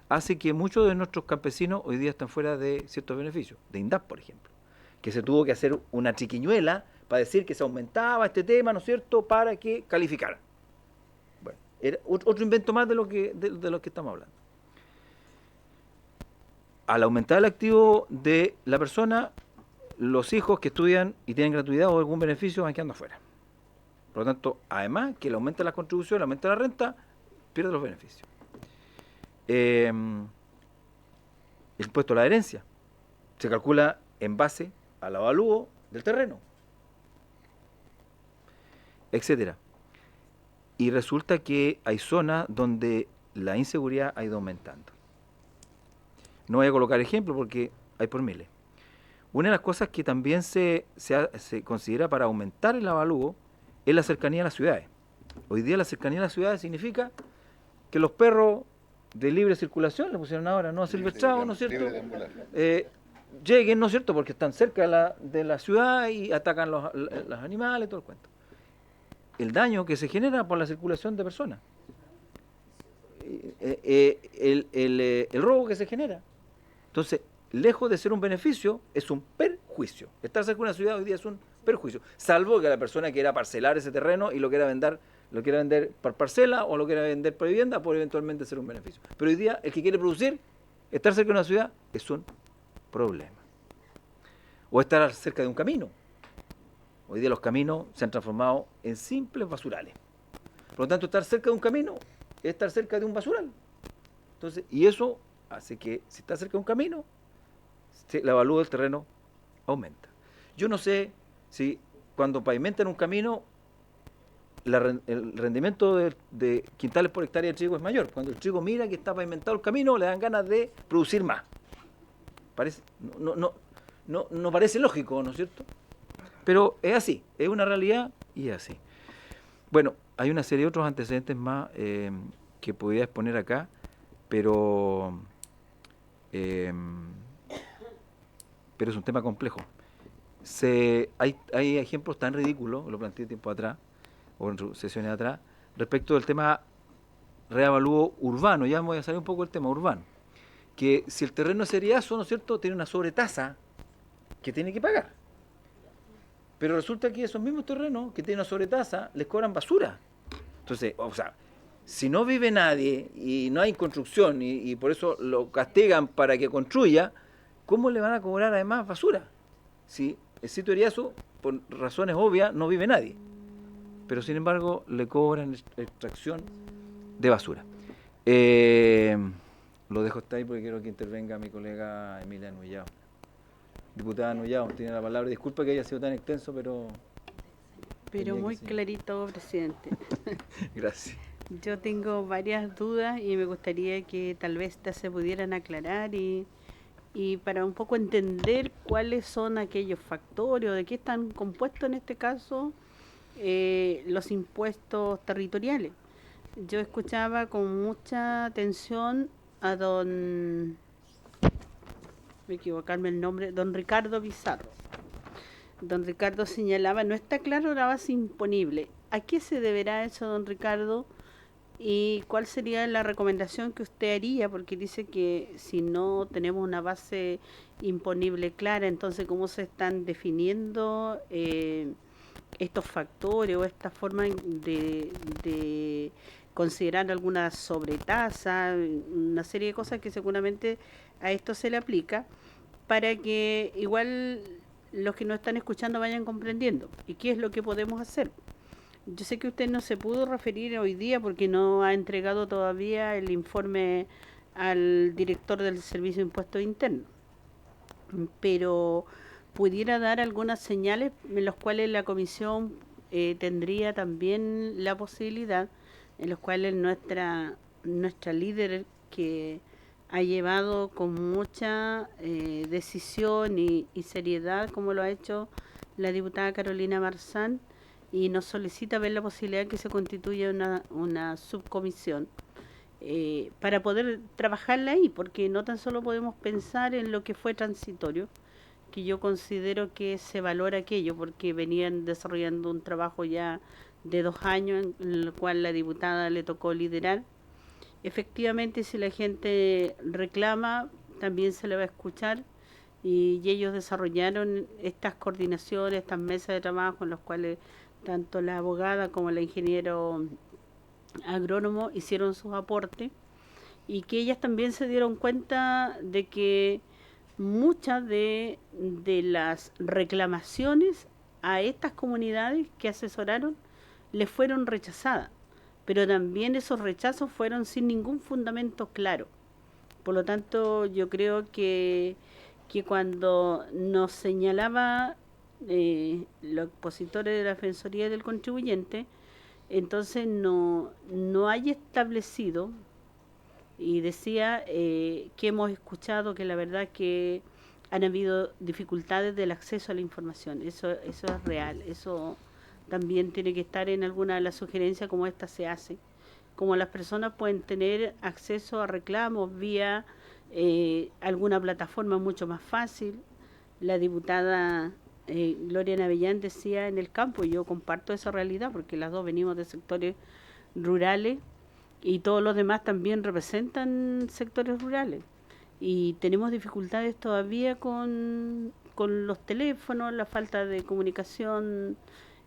hace que muchos de nuestros campesinos hoy día están fuera de ciertos beneficios, de INDAP, por ejemplo, que se tuvo que hacer una triquiñuela para decir que se aumentaba este tema, ¿no es cierto?, para que calificaran. Bueno, era otro invento más de lo que estamos hablando. Al aumentar el activo de la persona, los hijos que estudian y tienen gratuidad o algún beneficio van quedando afuera. Por lo tanto, además que le aumenta la contribución, le aumenta la renta, pierde los beneficios. El impuesto a la herencia se calcula en base al avalúo del terreno, etcétera. Y resulta que hay zonas donde la inseguridad ha ido aumentando. No voy a colocar ejemplos porque hay por miles. Una de las cosas que también se considera para aumentar el avalúo es la cercanía a las ciudades. Hoy día la cercanía a las ciudades significa que los perros de libre circulación, le pusieron ahora, no asilvestrados, ¿no es cierto? Lleguen, ¿no es cierto? Porque están cerca de la ciudad y atacan los animales y todo el cuento. El daño que se genera por la circulación de personas. El robo que se genera. Entonces, lejos de ser un beneficio, es un perjuicio. Estar cerca de una ciudad hoy día es un perjuicio. Salvo que la persona quiera parcelar ese terreno y lo quiera vender por parcela o lo quiera vender por vivienda, puede eventualmente ser un beneficio. Pero hoy día, el que quiere producir, estar cerca de una ciudad, es un problema. O estar cerca de un camino. Hoy día los caminos se han transformado en simples basurales. Por lo tanto, estar cerca de un camino es estar cerca de un basural. Entonces, y eso hace que, si está cerca de un camino, el avalúo del terreno aumenta. Yo no sé si cuando pavimentan un camino, el rendimiento de quintales por hectárea de trigo es mayor. Cuando el trigo mira que está pavimentado el camino, le dan ganas de producir más. No parece lógico, ¿no es cierto? Pero es así, es una realidad y es así. Bueno, hay una serie de otros antecedentes más que podría exponer acá, pero es un tema complejo. Hay ejemplos tan ridículos, lo planteé tiempo atrás, o en sesiones atrás, respecto del tema reavalúo urbano. Ya me voy a salir un poco del tema urbano. Que si el terreno es seriazo, ¿no es cierto?, tiene una sobretasa que tiene que pagar. Pero resulta que esos mismos terrenos que tienen una sobretasa les cobran basura. Entonces, o sea, si no vive nadie y no hay construcción y por eso lo castigan para que construya, ¿cómo le van a cobrar además basura? Si el sitio eriazo, por razones obvias, no vive nadie. Pero sin embargo, le cobran extracción de basura. Lo dejo hasta ahí porque quiero que intervenga mi colega Emilia Nullao. Diputada Nullao, tiene la palabra. Disculpa que haya sido tan extenso, pero muy clarito, presidente. Gracias. Yo tengo varias dudas y me gustaría que tal vez estas se pudieran aclarar y para un poco entender cuáles son aquellos factores o de qué están compuestos en este caso los impuestos territoriales. Yo escuchaba con mucha atención a don Ricardo Pizarro. Don Ricardo señalaba, no está claro la base imponible. ¿A qué se deberá eso, don Ricardo? ¿Y cuál sería la recomendación que usted haría? Porque dice que si no tenemos una base imponible clara, entonces ¿cómo se están definiendo estos factores o esta forma de considerar alguna sobretasa, una serie de cosas que seguramente a esto se le aplica, para que igual los que nos están escuchando vayan comprendiendo y qué es lo que podemos hacer? Yo sé que usted no se pudo referir hoy día porque no ha entregado todavía el informe al director del Servicio de Impuestos Internos, pero pudiera dar algunas señales en las cuales la comisión tendría también la posibilidad, en los cuales nuestra líder, que ha llevado con mucha decisión y seriedad, como lo ha hecho la diputada Carolina Marzán, y nos solicita ver la posibilidad de que se constituya una subcomisión para poder trabajarla ahí, porque no tan solo podemos pensar en lo que fue transitorio, que yo considero que se valora aquello, porque venían desarrollando un trabajo ya de 2 años, en el cual la diputada le tocó liderar. Efectivamente, si la gente reclama, también se le va a escuchar, y ellos desarrollaron estas coordinaciones, estas mesas de trabajo en las cuales tanto la abogada como el ingeniero agrónomo hicieron sus aportes, y que ellas también se dieron cuenta de que muchas de las reclamaciones a estas comunidades que asesoraron les fueron rechazadas, pero también esos rechazos fueron sin ningún fundamento claro. Por lo tanto, yo creo que que cuando nos señalaba los opositores de la Defensoría del Contribuyente, entonces no hay establecido, y decía que hemos escuchado que la verdad que han habido dificultades del acceso a la información. Eso es real, eso también tiene que estar en alguna de las sugerencias como esta se hace. Como las personas pueden tener acceso a reclamos vía alguna plataforma mucho más fácil. La diputada Gloria Navellán decía en el campo, y yo comparto esa realidad porque las dos venimos de sectores rurales y todos los demás también representan sectores rurales. Y tenemos dificultades todavía con los teléfonos, la falta de comunicación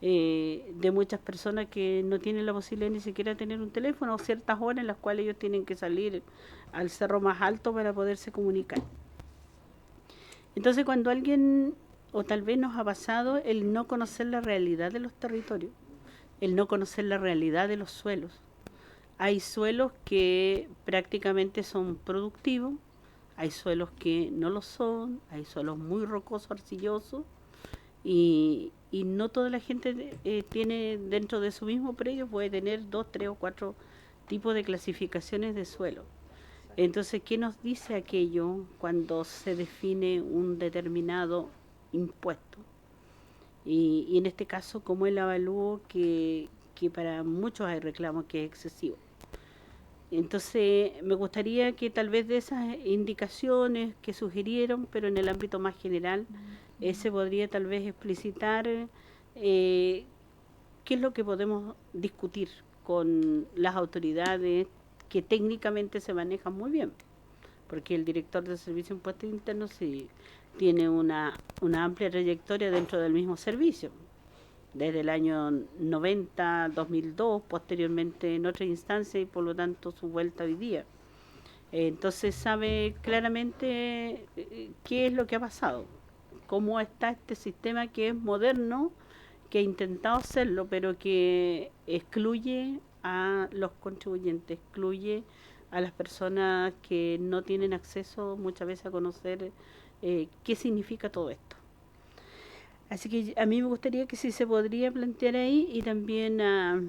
de muchas personas que no tienen la posibilidad ni siquiera de tener un teléfono, o ciertas horas en las cuales ellos tienen que salir al cerro más alto para poderse comunicar. Entonces, cuando alguien, o tal vez nos ha pasado, el no conocer la realidad de los territorios, el no conocer la realidad de los suelos. Hay suelos que prácticamente son productivos, hay suelos que no lo son, hay suelos muy rocosos, arcillosos, y no toda la gente tiene dentro de su mismo predio, puede tener 2, 3 o 4 tipos de clasificaciones de suelo. Entonces, ¿qué nos dice aquello cuando se define un determinado impuesto? Y en este caso, ¿cómo él evalúo que para muchos hay reclamos que es excesivo? Entonces, me gustaría que tal vez de esas indicaciones que sugirieron, pero en el ámbito más general, se podría tal vez explicitar qué es lo que podemos discutir con las autoridades que técnicamente se manejan muy bien, porque el director del Servicio de Impuestos Internos sí tiene una amplia trayectoria dentro del mismo servicio, desde el año 90, 2002, posteriormente en otra instancia y por lo tanto su vuelta hoy día. Entonces sabe claramente qué es lo que ha pasado, cómo está este sistema que es moderno, que ha intentado hacerlo, pero que excluye a los contribuyentes, excluye a las personas que no tienen acceso muchas veces a conocer qué significa todo esto. Así que a mí me gustaría que sí se podría plantear ahí, y también a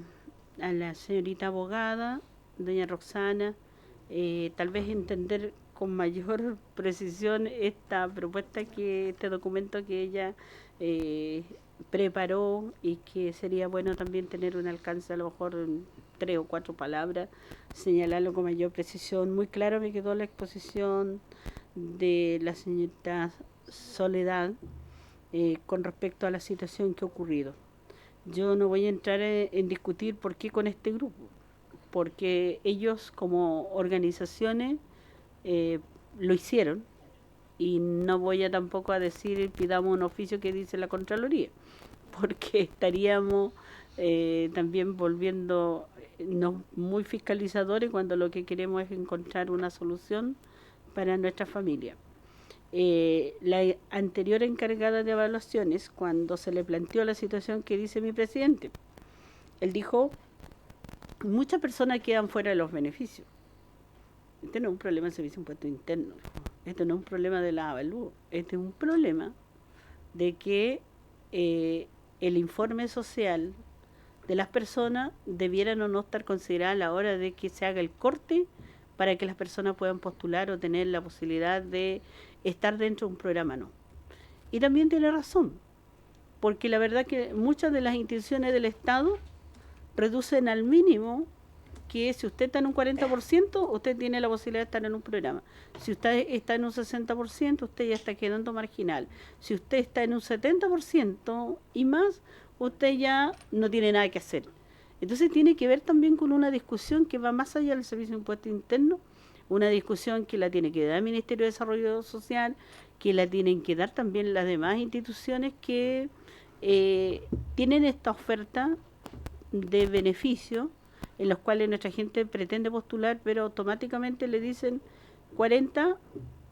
la señorita abogada, doña Roxana, tal vez entender con mayor precisión esta propuesta, este documento que ella preparó, y que sería bueno también tener un alcance a lo mejor en 3 o 4 palabras, señalarlo con mayor precisión. Muy claro me quedó la exposición de la señorita Soledad con respecto a la situación que ha ocurrido. Yo no voy a entrar en discutir por qué con este grupo, porque ellos como organizaciones lo hicieron, y no voy a tampoco a decir pidamos un oficio que dice la Contraloría, porque estaríamos también volviendo muy fiscalizadores cuando lo que queremos es encontrar una solución para nuestra familia. La anterior encargada de evaluaciones, cuando se le planteó la situación que dice mi presidente, él dijo, muchas personas quedan fuera de los beneficios. Este no es un problema del Servicio de Impuestos Internos, este no es un problema de la avalúo, este es un problema de que el informe social de las personas debieran o no estar consideradas a la hora de que se haga el corte para que las personas puedan postular o tener la posibilidad de estar dentro de un programa, no. Y también tiene razón, porque la verdad que muchas de las instituciones del Estado reducen al mínimo que si usted está en un 40%, usted tiene la posibilidad de estar en un programa. Si usted está en un 60%, usted ya está quedando marginal. Si usted está en un 70% y más, usted ya no tiene nada que hacer. Entonces tiene que ver también con una discusión que va más allá del Servicio de Impuestos Internos, una discusión que la tiene que dar el Ministerio de Desarrollo Social, que la tienen que dar también las demás instituciones que tienen esta oferta de beneficio, en los cuales nuestra gente pretende postular, pero automáticamente le dicen 40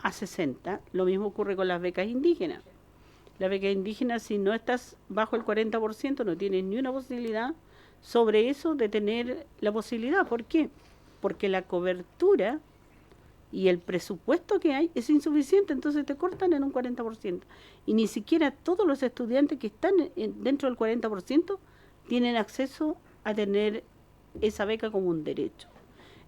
a 60. Lo mismo ocurre con las becas indígenas. La beca indígena, si no estás bajo el 40%, no tienes ni una posibilidad sobre eso de tener la posibilidad. ¿Por qué? Porque la cobertura y el presupuesto que hay es insuficiente, entonces te cortan en un 40%. Y ni siquiera todos los estudiantes que están dentro del 40% tienen acceso a tener esa beca como un derecho.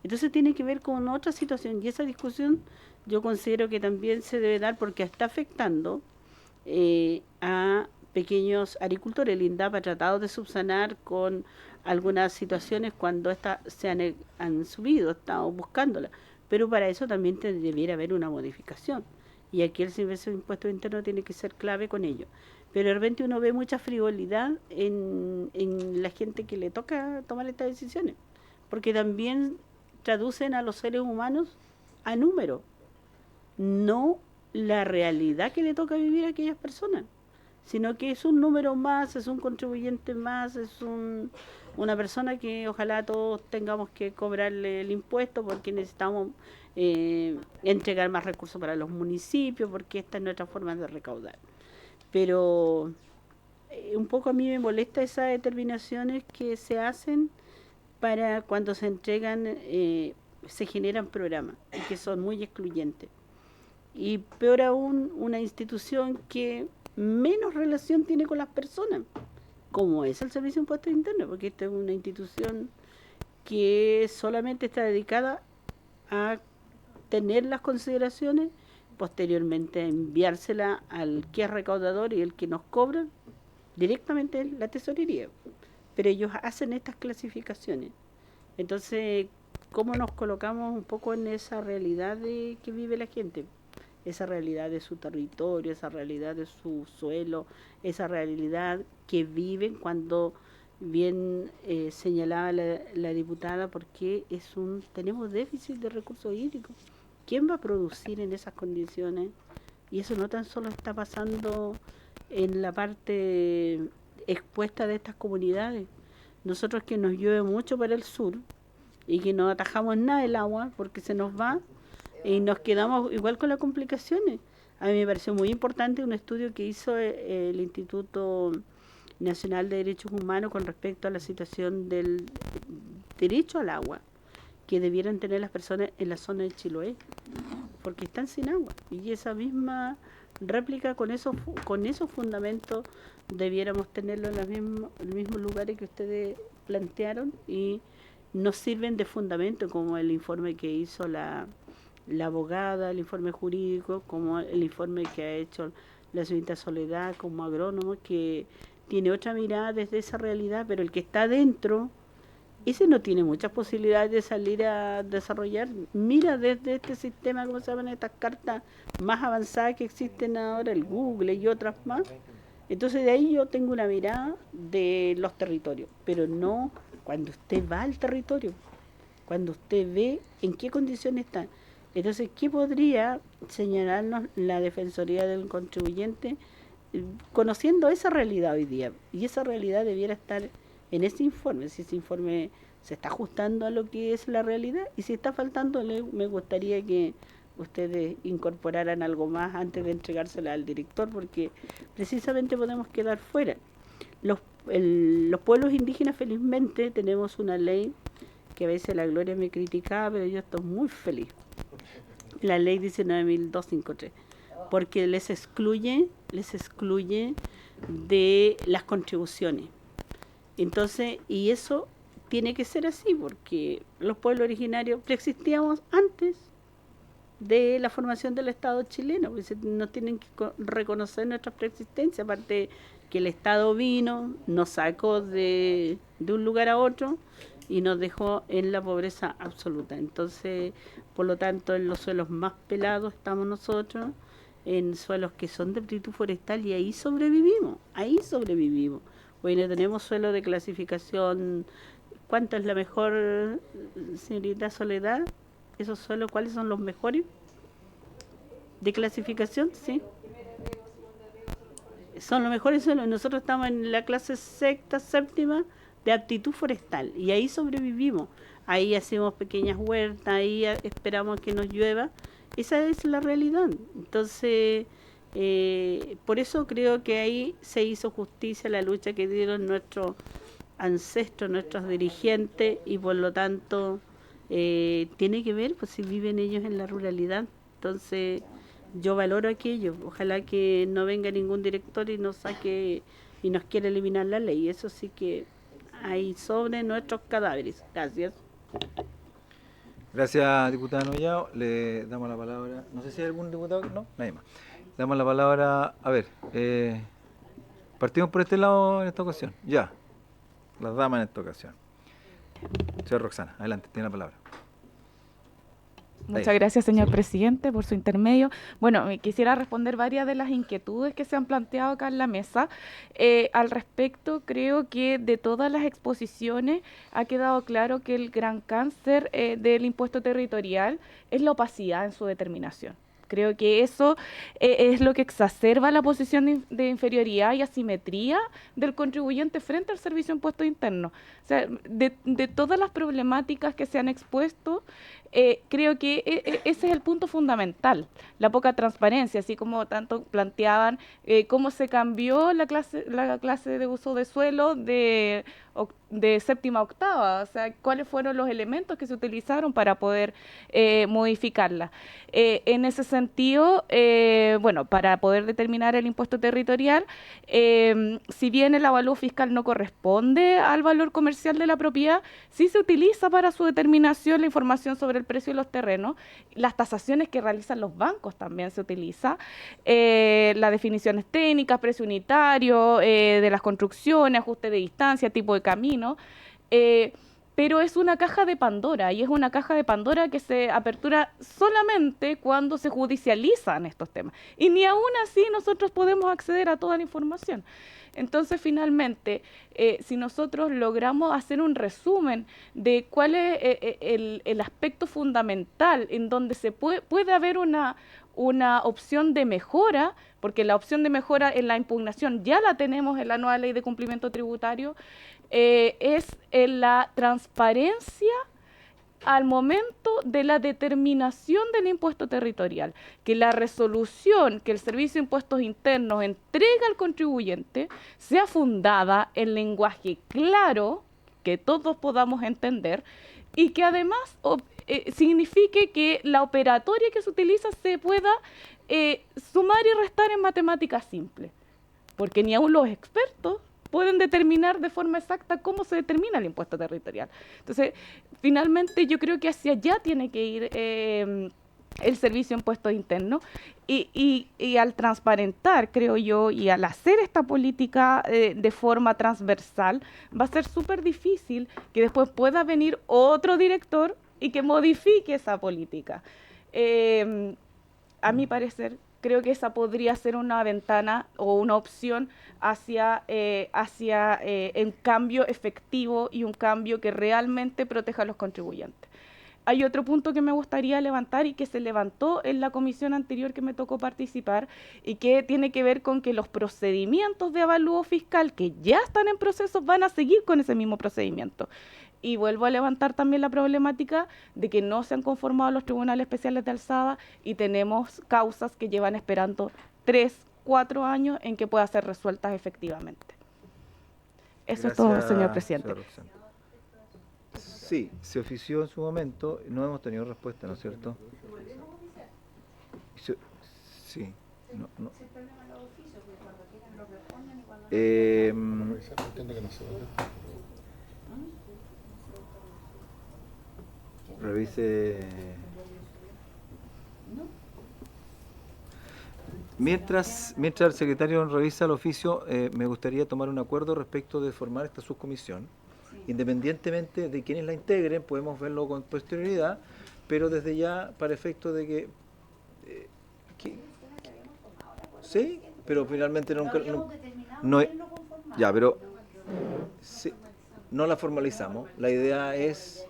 Entonces tiene que ver con otra situación, y esa discusión yo considero que también se debe dar porque está afectando a pequeños agricultores. El INDAP ha tratado de subsanar con algunas situaciones cuando estas se han subido, estamos buscándolas, pero para eso también debiera haber una modificación, y aquí el servicio de impuestos internos tiene que ser clave con ello. Pero de repente uno ve mucha frivolidad en la gente que le toca tomar estas decisiones, porque también traducen a los seres humanos a números, no la realidad que le toca vivir a aquellas personas, sino que es un número más, es un contribuyente más, es una persona que ojalá todos tengamos que cobrarle el impuesto porque necesitamos entregar más recursos para los municipios, porque esta es nuestra forma de recaudar. Pero un poco a mí me molesta esas determinaciones que se hacen para cuando se entregan, se generan programas y que son muy excluyentes. Y peor aún, una institución que menos relación tiene con las personas, como es el Servicio de Impuestos Internos, porque esta es una institución que solamente está dedicada a tener las consideraciones, posteriormente a enviársela al que es recaudador y el que nos cobra, directamente la tesorería. Pero ellos hacen estas clasificaciones. Entonces, ¿cómo nos colocamos un poco en esa realidad de que vive la gente? Esa realidad de su territorio, esa realidad de su suelo, esa realidad que viven cuando bien señalaba la diputada, porque tenemos déficit de recursos hídricos. ¿Quién va a producir en esas condiciones? Y eso no tan solo está pasando en la parte expuesta de estas comunidades. Nosotros que nos llueve mucho para el sur y que no atajamos nada el agua porque se nos va, y nos quedamos igual con las complicaciones. A mí me pareció muy importante un estudio que hizo el Instituto Nacional de Derechos Humanos con respecto a la situación del derecho al agua que debieran tener las personas en la zona de Chiloé, porque están sin agua. Y esa misma réplica con esos fundamentos debiéramos tenerlo en los mismos lugares que ustedes plantearon, y nos sirven de fundamento, como el informe que hizo la abogada, el informe jurídico, como el informe que ha hecho la señorita Soledad como agrónomo, que tiene otra mirada desde esa realidad, pero el que está dentro, ese no tiene muchas posibilidades de salir a desarrollar. Mira desde este sistema, ¿cómo se llaman estas cartas más avanzadas que existen ahora, el Google y otras más? Entonces de ahí yo tengo una mirada de los territorios, pero no cuando usted va al territorio, cuando usted ve en qué condiciones están. Entonces, ¿qué podría señalarnos la Defensoría del Contribuyente conociendo esa realidad hoy día? Y esa realidad debiera estar en ese informe, si ese informe se está ajustando a lo que es la realidad, y si está faltando, me gustaría que ustedes incorporaran algo más antes de entregársela al director, porque precisamente podemos quedar fuera. Los pueblos indígenas, felizmente, tenemos una ley que a veces la Gloria me criticaba, pero yo estoy muy feliz. La ley 19.253, porque les excluye de las contribuciones. Entonces, y eso tiene que ser así, porque los pueblos originarios preexistíamos antes de la formación del Estado chileno, pues nos tienen que reconocer nuestra preexistencia, aparte que el Estado vino, nos sacó de un lugar a otro y nos dejó en la pobreza absoluta. Entonces, por lo tanto, en los suelos más pelados estamos nosotros, en suelos que son de amplitud forestal, y ahí sobrevivimos. Bueno, tenemos suelos de clasificación. ¿Cuánto es la mejor, señorita Soledad? ¿Esos suelos cuáles son los mejores de clasificación? Sí. Son los mejores suelos. Nosotros estamos en la clase sexta, séptima de aptitud forestal, y ahí sobrevivimos. Ahí hacemos pequeñas huertas, ahí esperamos que nos llueva. Esa es la realidad. Entonces, por eso creo que ahí se hizo justicia a la lucha que dieron nuestros ancestros, nuestros dirigentes, y por lo tanto tiene que ver, pues si viven ellos en la ruralidad. Entonces, yo valoro aquello. Ojalá que no venga ningún director y nos saque y nos quiera eliminar la ley. Eso sí que hay sobre nuestros cadáveres. Gracias. Gracias, diputada Noyao. Le damos la palabra. No sé si hay algún diputado. No, nadie más. Le damos la palabra. A ver, partimos por este lado en esta ocasión. Ya. Las damas en esta ocasión. Señora Roxana, adelante, tiene la palabra. Muchas gracias, señor presidente, por su intermedio. Bueno, quisiera responder varias de las inquietudes que se han planteado acá en la mesa. Al respecto, creo que de todas las exposiciones ha quedado claro que el gran cáncer del impuesto territorial es la opacidad en su determinación. Creo que eso es lo que exacerba la posición de inferioridad y asimetría del contribuyente frente al servicio de impuestos internos. O sea, de todas las problemáticas que se han expuesto, creo que ese es el punto fundamental, la poca transparencia, así como tanto planteaban cómo se cambió la clase de uso de suelo de séptima a octava, o sea, cuáles fueron los elementos que se utilizaron para poder modificarla. En ese sentido, bueno, para poder determinar el impuesto territorial, si bien el avalúo fiscal no corresponde al valor comercial de la propiedad, sí se utiliza para su determinación la información sobre el precio de los terrenos, las tasaciones que realizan los bancos también se utiliza, las definiciones técnicas, precio unitario de las construcciones, ajuste de distancia, tipo de camino, pero es una caja de Pandora, y es una caja de Pandora que se apertura solamente cuando se judicializan estos temas, y ni aún así nosotros podemos acceder a toda la información. Entonces, finalmente, si nosotros logramos hacer un resumen de cuál es el aspecto fundamental en donde se puede haber una opción de mejora, porque la opción de mejora en la impugnación ya la tenemos en la nueva ley de cumplimiento tributario, es en la transparencia al momento de la determinación del impuesto territorial, que la resolución que el Servicio de Impuestos Internos entrega al contribuyente sea fundada en lenguaje claro, que todos podamos entender, y que además signifique que la operatoria que se utiliza se pueda sumar y restar en matemáticas simples, porque ni aun los expertos pueden determinar de forma exacta cómo se determina el impuesto territorial. Entonces, finalmente yo creo que hacia allá tiene que ir el Servicio de Impuestos Internos y al transparentar, creo yo, y al hacer esta política de forma transversal, va a ser súper difícil que después pueda venir otro director y que modifique esa política. A mi parecer, creo que esa podría ser una ventana o una opción hacia un cambio efectivo y un cambio que realmente proteja a los contribuyentes. Hay otro punto que me gustaría levantar y que se levantó en la comisión anterior que me tocó participar y que tiene que ver con que los procedimientos de avalúo fiscal que ya están en proceso van a seguir con ese mismo procedimiento. Y vuelvo a levantar también la problemática de que no se han conformado los tribunales especiales de alzada y tenemos causas que llevan esperando 3, 4 años en que puedan ser resueltas efectivamente. Eso es todo, señor presidente. Sí, se ofició en su momento, no hemos tenido respuesta, ¿no es cierto? Sí. No. Revise. Mientras el secretario revisa el oficio, me gustaría tomar un acuerdo respecto de formar esta subcomisión. Independientemente de quienes la integren, podemos verlo con posterioridad, pero desde ya, para efecto de que sí, pero finalmente nunca no, ya, pero sí, no la formalizamos. La idea es,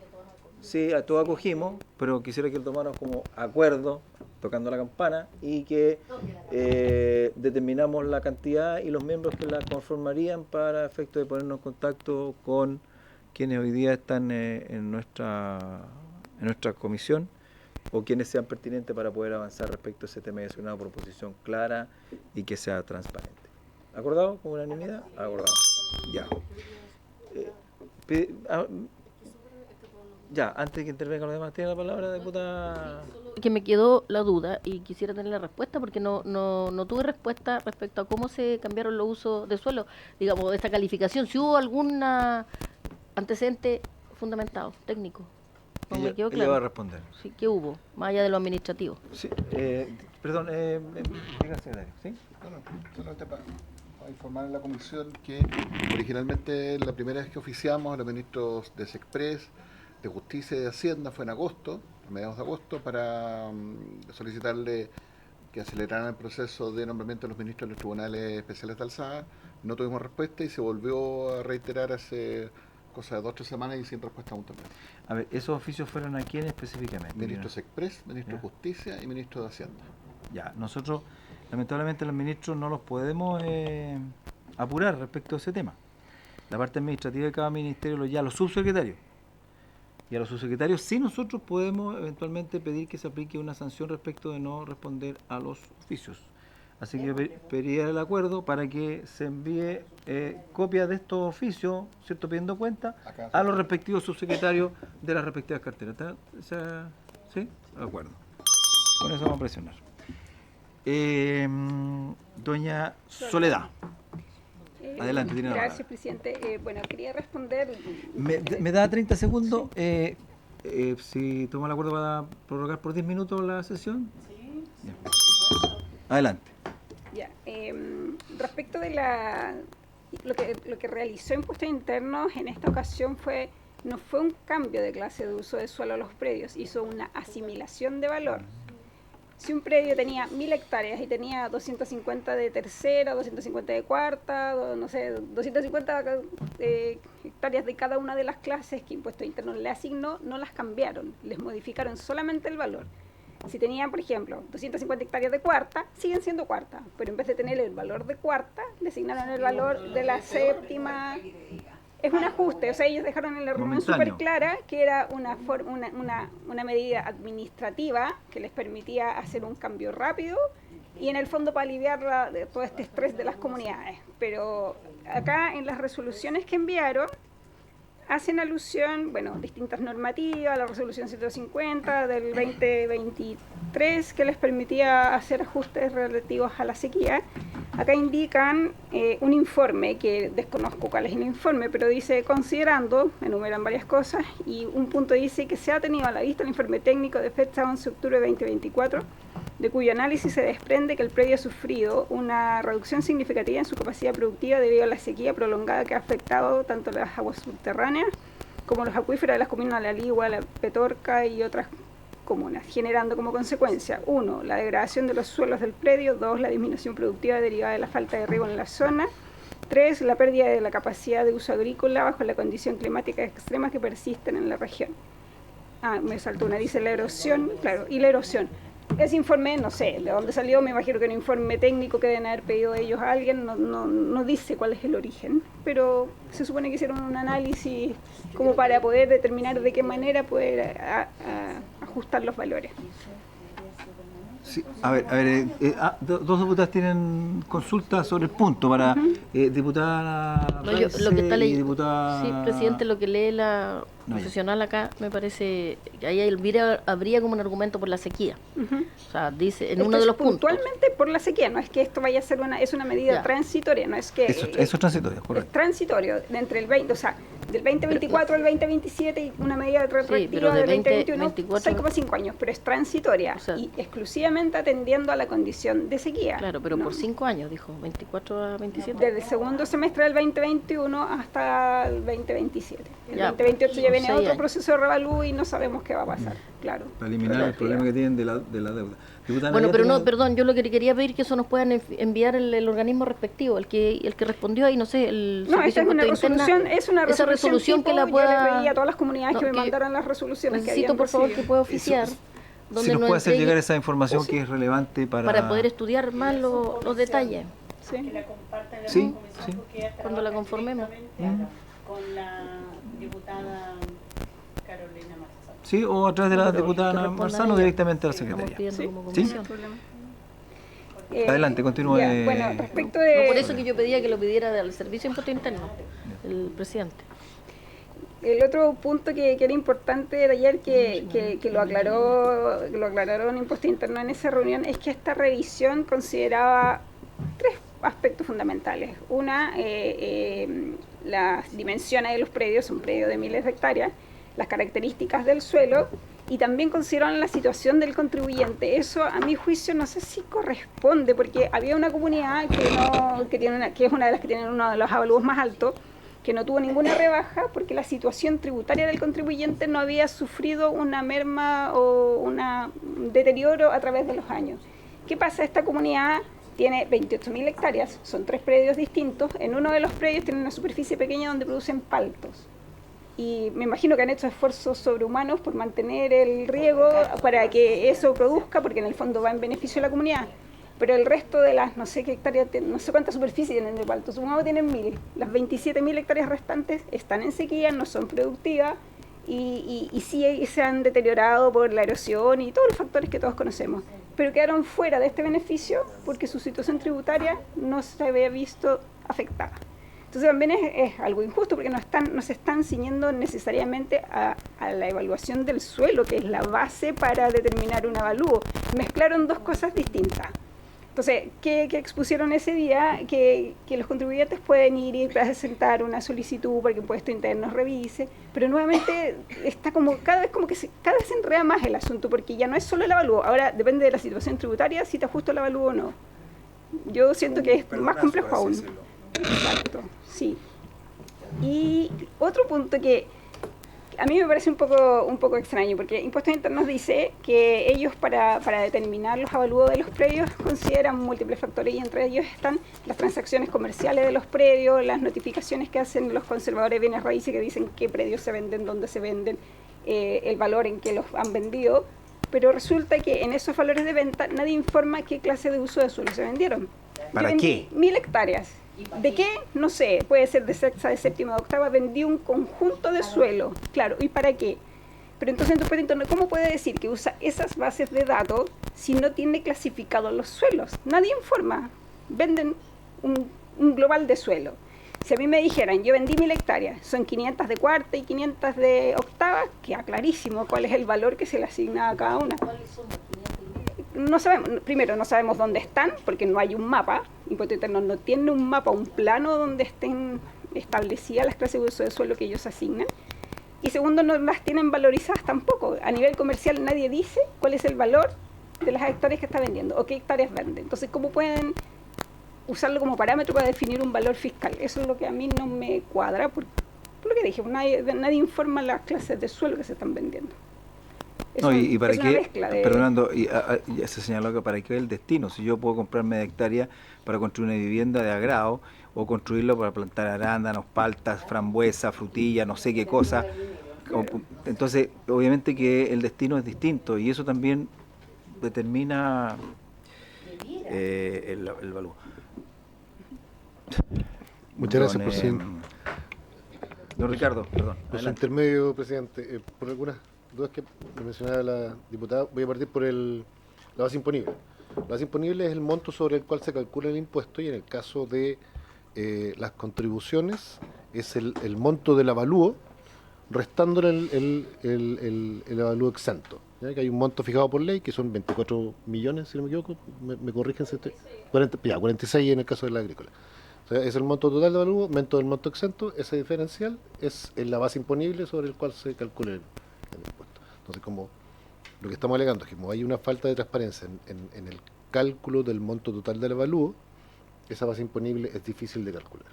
sí, a todo acogimos, pero quisiera que lo tomáramos como acuerdo, tocando la campana, y que determinamos la cantidad y los miembros que la conformarían para efecto de ponernos en contacto con quienes hoy día están en nuestra comisión o quienes sean pertinentes para poder avanzar respecto a ese tema y hacer una proposición clara y que sea transparente. ¿Acordado? ¿Con unanimidad? Acordado. Ya. Ya, antes de que intervenga los demás, tiene la palabra, diputada. Que me quedó la duda y quisiera tener la respuesta porque no tuve respuesta respecto a cómo se cambiaron los usos de suelo, digamos, de esta calificación, si hubo algún antecedente fundamentado, técnico. No me quedó Ella claro. va a responder. Sí, ¿qué hubo? Más allá de lo administrativo. Sí, perdón, diga, secretario, ¿sí? Bueno, solamente para informar a la comisión que originalmente la primera vez que oficiamos a los ministros de Sexpress, de Justicia y de Hacienda fue en agosto, a mediados de agosto, para solicitarle que aceleraran el proceso de nombramiento de los ministros de los tribunales especiales de alzada. No tuvimos respuesta y se volvió a reiterar hace cosa de 2 o 3 semanas y sin respuesta aún también. A ver, ¿esos oficios fueron a quién específicamente? Ministro Sexpress, ministro de ¿Ya? Justicia y ministro de Hacienda. Ya, nosotros lamentablemente los ministros no los podemos apurar respecto a ese tema. La parte administrativa de cada ministerio ya los subsecretarios. Y a los subsecretarios sí nosotros podemos eventualmente pedir que se aplique una sanción respecto de no responder a los oficios. Así que pediría el acuerdo para que se envíe copia de estos oficios, ¿cierto? Pidiendo cuenta a los respectivos subsecretarios de las respectivas carteras. ¿Sí? De acuerdo. Con eso vamos a presionar. Doña Soledad. Adelante, tiene la palabra. Gracias, presidente. Bueno, quería responder. Me da 30 segundos. Si toma el acuerdo para prorrogar por 10 minutos la sesión. Sí. Bien. Adelante. Ya, respecto de lo que realizó Impuestos Internos en esta ocasión no fue un cambio de clase de uso de suelo a los predios, hizo una asimilación de valor. Si un predio tenía 1000 hectáreas y tenía 250 de tercera, 250 de cuarta, no sé, 250 hectáreas de cada una de las clases que Impuestos Internos le asignó, no las cambiaron, les modificaron solamente el valor. Si tenían, por ejemplo, 250 hectáreas de cuarta, siguen siendo cuarta, pero en vez de tener el valor de cuarta, le asignaron el valor de la séptima. Es un ajuste, o sea, ellos dejaron en la reunión súper clara que era una medida administrativa que les permitía hacer un cambio rápido y en el fondo para aliviar de todo este estrés de las comunidades. Pero acá en las resoluciones que enviaron, hacen alusión, bueno, distintas normativas, la resolución 150 del 2023 que les permitía hacer ajustes relativos a la sequía. Acá indican un informe, que desconozco cuál es el informe, pero dice, considerando, enumeran varias cosas, y un punto dice que se ha tenido a la vista el informe técnico de fecha 11 de octubre de 2024, de cuyo análisis se desprende que el predio ha sufrido una reducción significativa en su capacidad productiva debido a la sequía prolongada que ha afectado tanto las aguas subterráneas como los acuíferos de las comunas de La Ligua, La Petorca y otras comunas, generando como consecuencia 1. La degradación de los suelos del predio, 2. La disminución productiva derivada de la falta de riego en la zona, 3. La pérdida de la capacidad de uso agrícola bajo la condición climática extrema que persisten en la región. Me saltó una, dice la erosión, claro, y la erosión. Ese informe, no sé de dónde salió, me imagino que era un informe técnico que deben haber pedido ellos a alguien, no dice cuál es el origen, pero se supone que hicieron un análisis como para poder determinar de qué manera poder ajustar los valores. Sí, a ver, dos diputadas tienen consultas sobre el punto para diputada No, lo que está y diputada... Sí, presidente, lo que lee la profesional acá me parece que ahí habría como un argumento por la sequía. O sea, dice en uno de los puntos. Puntualmente por la sequía, no es que esto vaya a ser es una medida transitoria, no es que... Eso es transitorio, correcto. Es transitorio, entre el 20, o sea, del 2024 al 2027 y una medida retroactiva del 2021, 6,5 años, pero es transitoria, o sea, y exclusivamente atendiendo a la condición de sequía. Claro, pero por 5 años, dijo, 24 a 27. Desde el segundo semestre del 2021 hasta el 2027. El 2028 ya viene otro proceso de revalú y no sabemos qué va a pasar, claro. Para eliminar el problema que tienen de la deuda. Diputada, bueno, pero no, perdón, yo lo que quería pedir que eso nos puedan enviar el organismo respectivo, el que respondió ahí, no sé, el no, esta es una resolución, esa resolución tipo, que la pueda... Yo le pedí a todas las comunidades que me mandaran las resoluciones que habían por favor, que pueda oficiar. Si nos puede hacer llegar esa información que es relevante para poder estudiar más los detalles. Sí. Que la compartan en sí, la sí. Cuando la conformemos. Con la diputada Carolina Marzano. Sí, o a través de la diputada Marzano directamente a la Secretaría. ¿Sí? ¿Sí? Adelante, continúe. Bueno, respecto de... por eso que yo pedía que lo pidiera al Servicio de Impuestos Internos, el presidente. El otro punto que era importante era ayer que lo aclararon Impuesto Interno en esa reunión, es que esta revisión consideraba 3 aspectos fundamentales. Una, las dimensiones de los predios, un predio de miles de hectáreas, las características del suelo, y también consideraron la situación del contribuyente. Eso, a mi juicio, no sé si corresponde, porque había una comunidad que es una de las que tienen uno de los avalúos más altos, que no tuvo ninguna rebaja porque la situación tributaria del contribuyente no había sufrido una merma o un deterioro a través de los años. ¿Qué pasa? Esta comunidad tiene 28.000 hectáreas, son 3 predios distintos. En uno de los predios tiene una superficie pequeña donde producen paltos. Y me imagino que han hecho esfuerzos sobrehumanos por mantener el riego para que eso produzca, porque en el fondo va en beneficio de la comunidad. Pero el resto de las, no sé qué hectáreas, no sé cuánta superficie tienen de paltos, supongamos que tienen 1.000. Las 27.000 hectáreas restantes están en sequía, no son productivas y sí se han deteriorado por la erosión y todos los factores que todos conocemos. Pero quedaron fuera de este beneficio porque su situación tributaria no se había visto afectada. Entonces también es algo injusto porque no se están ciñendo necesariamente a la evaluación del suelo, que es la base para determinar un avalúo. Mezclaron 2 cosas distintas. Entonces, ¿qué expusieron ese día? Que los contribuyentes pueden ir y presentar una solicitud para que Impuesto Interno revise, pero nuevamente está cada vez se enreda más el asunto, porque ya no es solo el avalúo, ahora depende de la situación tributaria si te ajusta el avalúo o no. Yo siento que es más complejo aún. Exacto, sí. Y otro punto que a mí me parece un poco extraño, porque Impuestos Internos dice que ellos para determinar los avalúos de los predios consideran múltiples factores, y entre ellos están las transacciones comerciales de los predios, las notificaciones que hacen los conservadores de bienes raíces que dicen qué predios se venden, dónde se venden, el valor en que los han vendido, pero resulta que en esos valores de venta nadie informa qué clase de uso de suelo se vendieron. ¿Para qué? 1.000 hectáreas. ¿De qué? No sé, puede ser de sexta, de séptima, de octava, vendí un conjunto de suelo. Claro, ¿y para qué? Pero entonces, ¿cómo puede decir que usa esas bases de datos si no tiene clasificados los suelos? Nadie informa. Venden un global de suelo. Si a mí me dijeran, yo vendí 1.000 hectáreas, son 500 de cuarta y 500 de octava, queda clarísimo cuál es el valor que se le asigna a cada una. No sabemos, primero no sabemos dónde están, porque no hay un mapa. Impuesto Interno no tiene un mapa, un plano donde estén establecidas las clases de uso de suelo que ellos asignan. Y segundo, no las tienen valorizadas tampoco. A nivel comercial nadie dice cuál es el valor de las hectáreas que está vendiendo o qué hectáreas vende. Entonces, ¿cómo pueden usarlo como parámetro para definir un valor fiscal? Eso es lo que a mí no me cuadra, por lo que dije, nadie informa las clases de suelo que se están vendiendo. No, y para qué, perdonando, ya se señaló que para qué el destino. Si yo puedo comprar media hectárea para construir una vivienda de agrado, o construirlo para plantar arándanos, paltas, frambuesa, frutilla, no sé qué cosa. Entonces, obviamente que el destino es distinto y eso también determina el valor. Muchas gracias, presidente. Don Ricardo, perdón. Por su intermedio, presidente, por algunas dudas que me mencionaba la diputada, voy a partir por la base imponible. La base imponible es el monto sobre el cual se calcula el impuesto, y en el caso de las contribuciones es el monto del avalúo restándole el avalúo exento, ¿ya? Que hay un monto fijado por ley que son 24 millones, si no me equivoco, me corrigen si estoy, 46 en el caso de la agrícola. O sea, es el monto total del avalúo, menos el monto exento. Ese diferencial es la base imponible sobre el cual se calcula el impuesto. Entonces, como lo que estamos alegando es que como hay una falta de transparencia en el cálculo del monto total del avalúo, esa base imponible es difícil de calcular.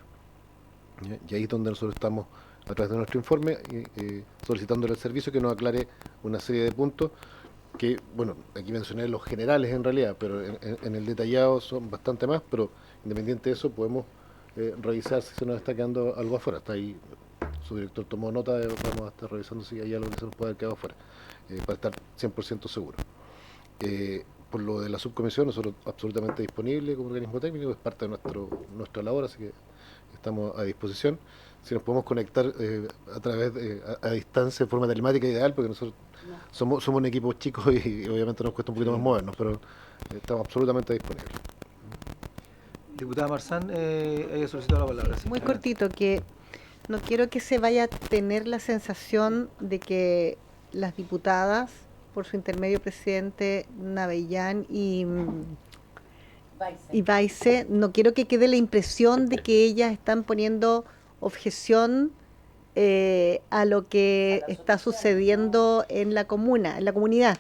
Y ahí es donde nosotros estamos, a través de nuestro informe, solicitándole al servicio que nos aclare una serie de puntos que, bueno, aquí mencioné los generales en realidad, pero en el detallado son bastante más, pero independiente de eso podemos revisar si se nos está quedando algo afuera. Está ahí, su director tomó nota, vamos a estar revisando si hay algo que se nos puede haber quedado afuera, para estar 100% seguro. Por lo de la subcomisión, nosotros absolutamente disponibles como organismo técnico, es parte de nuestra labor, así que estamos a disposición. Si nos podemos conectar a través a distancia, de forma telemática, ideal, porque nosotros somos un equipo chico y obviamente nos cuesta un poquito más movernos, pero estamos absolutamente disponibles. Diputada Marzán, haya solicitado la palabra. Muy cortito, que no quiero que se vaya a tener la sensación de que las diputadas, por su intermedio presidente Navellán y Baice, no quiero que quede la impresión de que ellas están poniendo objeción a lo que está sucediendo en la comuna, en la comunidad.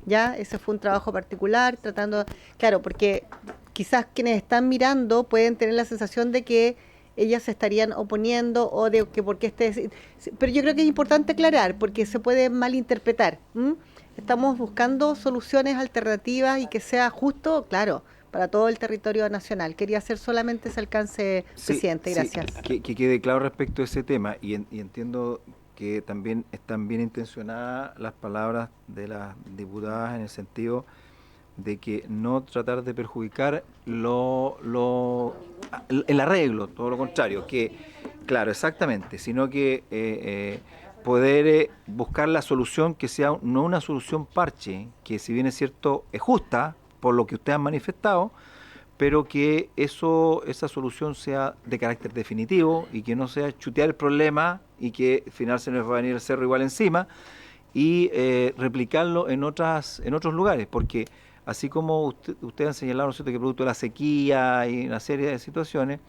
¿Ya? Ese fue un trabajo particular, tratando, claro, porque quizás quienes están mirando pueden tener la sensación de que ellas se estarían oponiendo o de que porque pero yo creo que es importante aclarar porque se puede malinterpretar. Estamos buscando soluciones alternativas y que sea justo, claro, para todo el territorio nacional. Quería hacer solamente ese alcance, presidente. Gracias. Que quede claro respecto a ese tema y entiendo que también están bien intencionadas las palabras de las diputadas en el sentido de que no tratar de perjudicar el arreglo, todo lo contrario, que claro, exactamente, sino que poder buscar la solución que sea no una solución parche, que si bien es cierto es justa por lo que ustedes han manifestado, pero que esa solución sea de carácter definitivo y que no sea chutear el problema y que al final se nos va a venir el cerro igual encima y replicarlo en otros lugares, porque así como ustedes han señalado, ¿no es cierto?, que producto de la sequía y una serie de situaciones,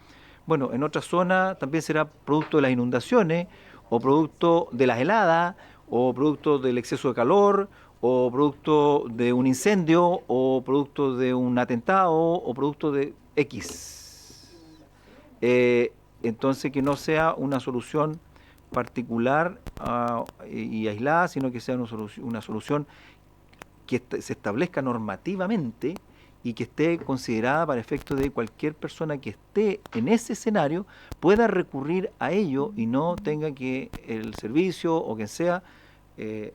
bueno, en otras zonas también será producto de las inundaciones o producto de las heladas o producto del exceso de calor o producto de un incendio o producto de un atentado o producto de X. Entonces que no sea una solución particular y aislada, sino que sea una solución que se establezca normativamente y que esté considerada para efectos de cualquier persona que esté en ese escenario pueda recurrir a ello y no tenga que el servicio o quien sea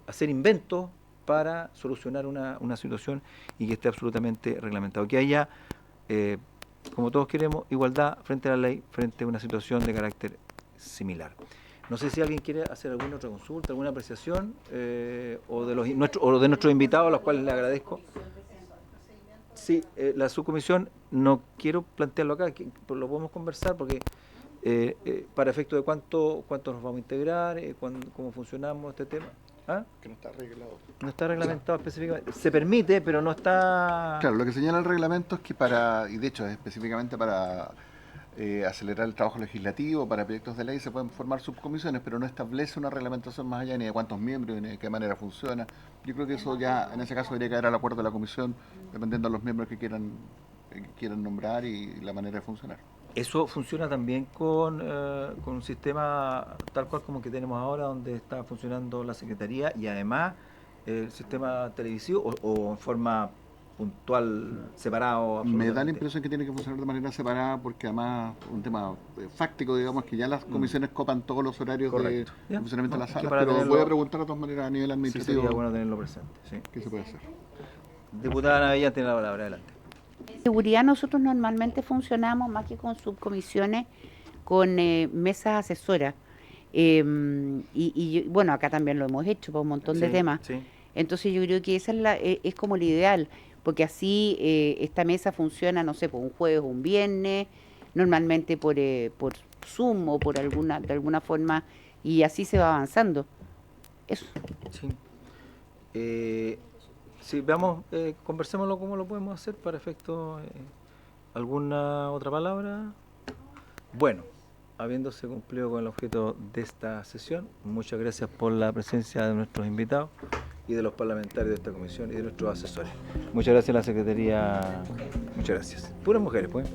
hacer inventos para solucionar una situación y que esté absolutamente reglamentado. Que haya, como todos queremos, igualdad frente a la ley, frente a una situación de carácter similar. No sé si alguien quiere hacer alguna otra consulta, alguna apreciación o de nuestros invitados, a los cuales le agradezco. Sí, la subcomisión, no quiero plantearlo acá, lo podemos conversar porque para efecto de cuánto nos vamos a integrar, cómo funcionamos este tema. ¿Ah? Que no está arreglado. No está reglamentado específicamente. Se permite, pero no está... Claro, lo que señala el reglamento es que y de hecho es específicamente para acelerar el trabajo legislativo, para proyectos de ley se pueden formar subcomisiones, pero no establece una reglamentación más allá ni de cuántos miembros ni de qué manera funciona. Yo creo que eso ya, en ese caso, debería caer al acuerdo de la comisión, dependiendo de los miembros que quieran nombrar y la manera de funcionar. Eso funciona también con un sistema tal cual como que tenemos ahora, donde está funcionando la Secretaría y además el sistema televisivo o en forma puntual, separado. Me da la impresión que tiene que funcionar de manera separada porque además un tema fáctico, digamos, que ya las comisiones copan todos los horarios de funcionamiento de la sala, pero voy a preguntar de todas maneras a nivel administrativo. Sí, sería bueno tenerlo presente. Sí. ¿Qué se puede hacer? Diputada Navellán tiene la palabra, adelante. Seguridad, nosotros normalmente funcionamos más que con subcomisiones, con mesas asesoras. Y bueno, acá también lo hemos hecho por un montón de temas. Sí. Entonces yo creo que esa es como lo ideal, porque así esta mesa funciona, no sé, por un jueves o un viernes, normalmente por Zoom o de alguna forma, y así se va avanzando. Eso. Sí. Sí, veamos, conversémoslo cómo lo podemos hacer para efecto. ¿Alguna otra palabra? Bueno, habiéndose cumplido con el objeto de esta sesión, muchas gracias por la presencia de nuestros invitados y de los parlamentarios de esta comisión y de nuestros asesores. Muchas gracias a la Secretaría. Muchas gracias. Puras mujeres, pues.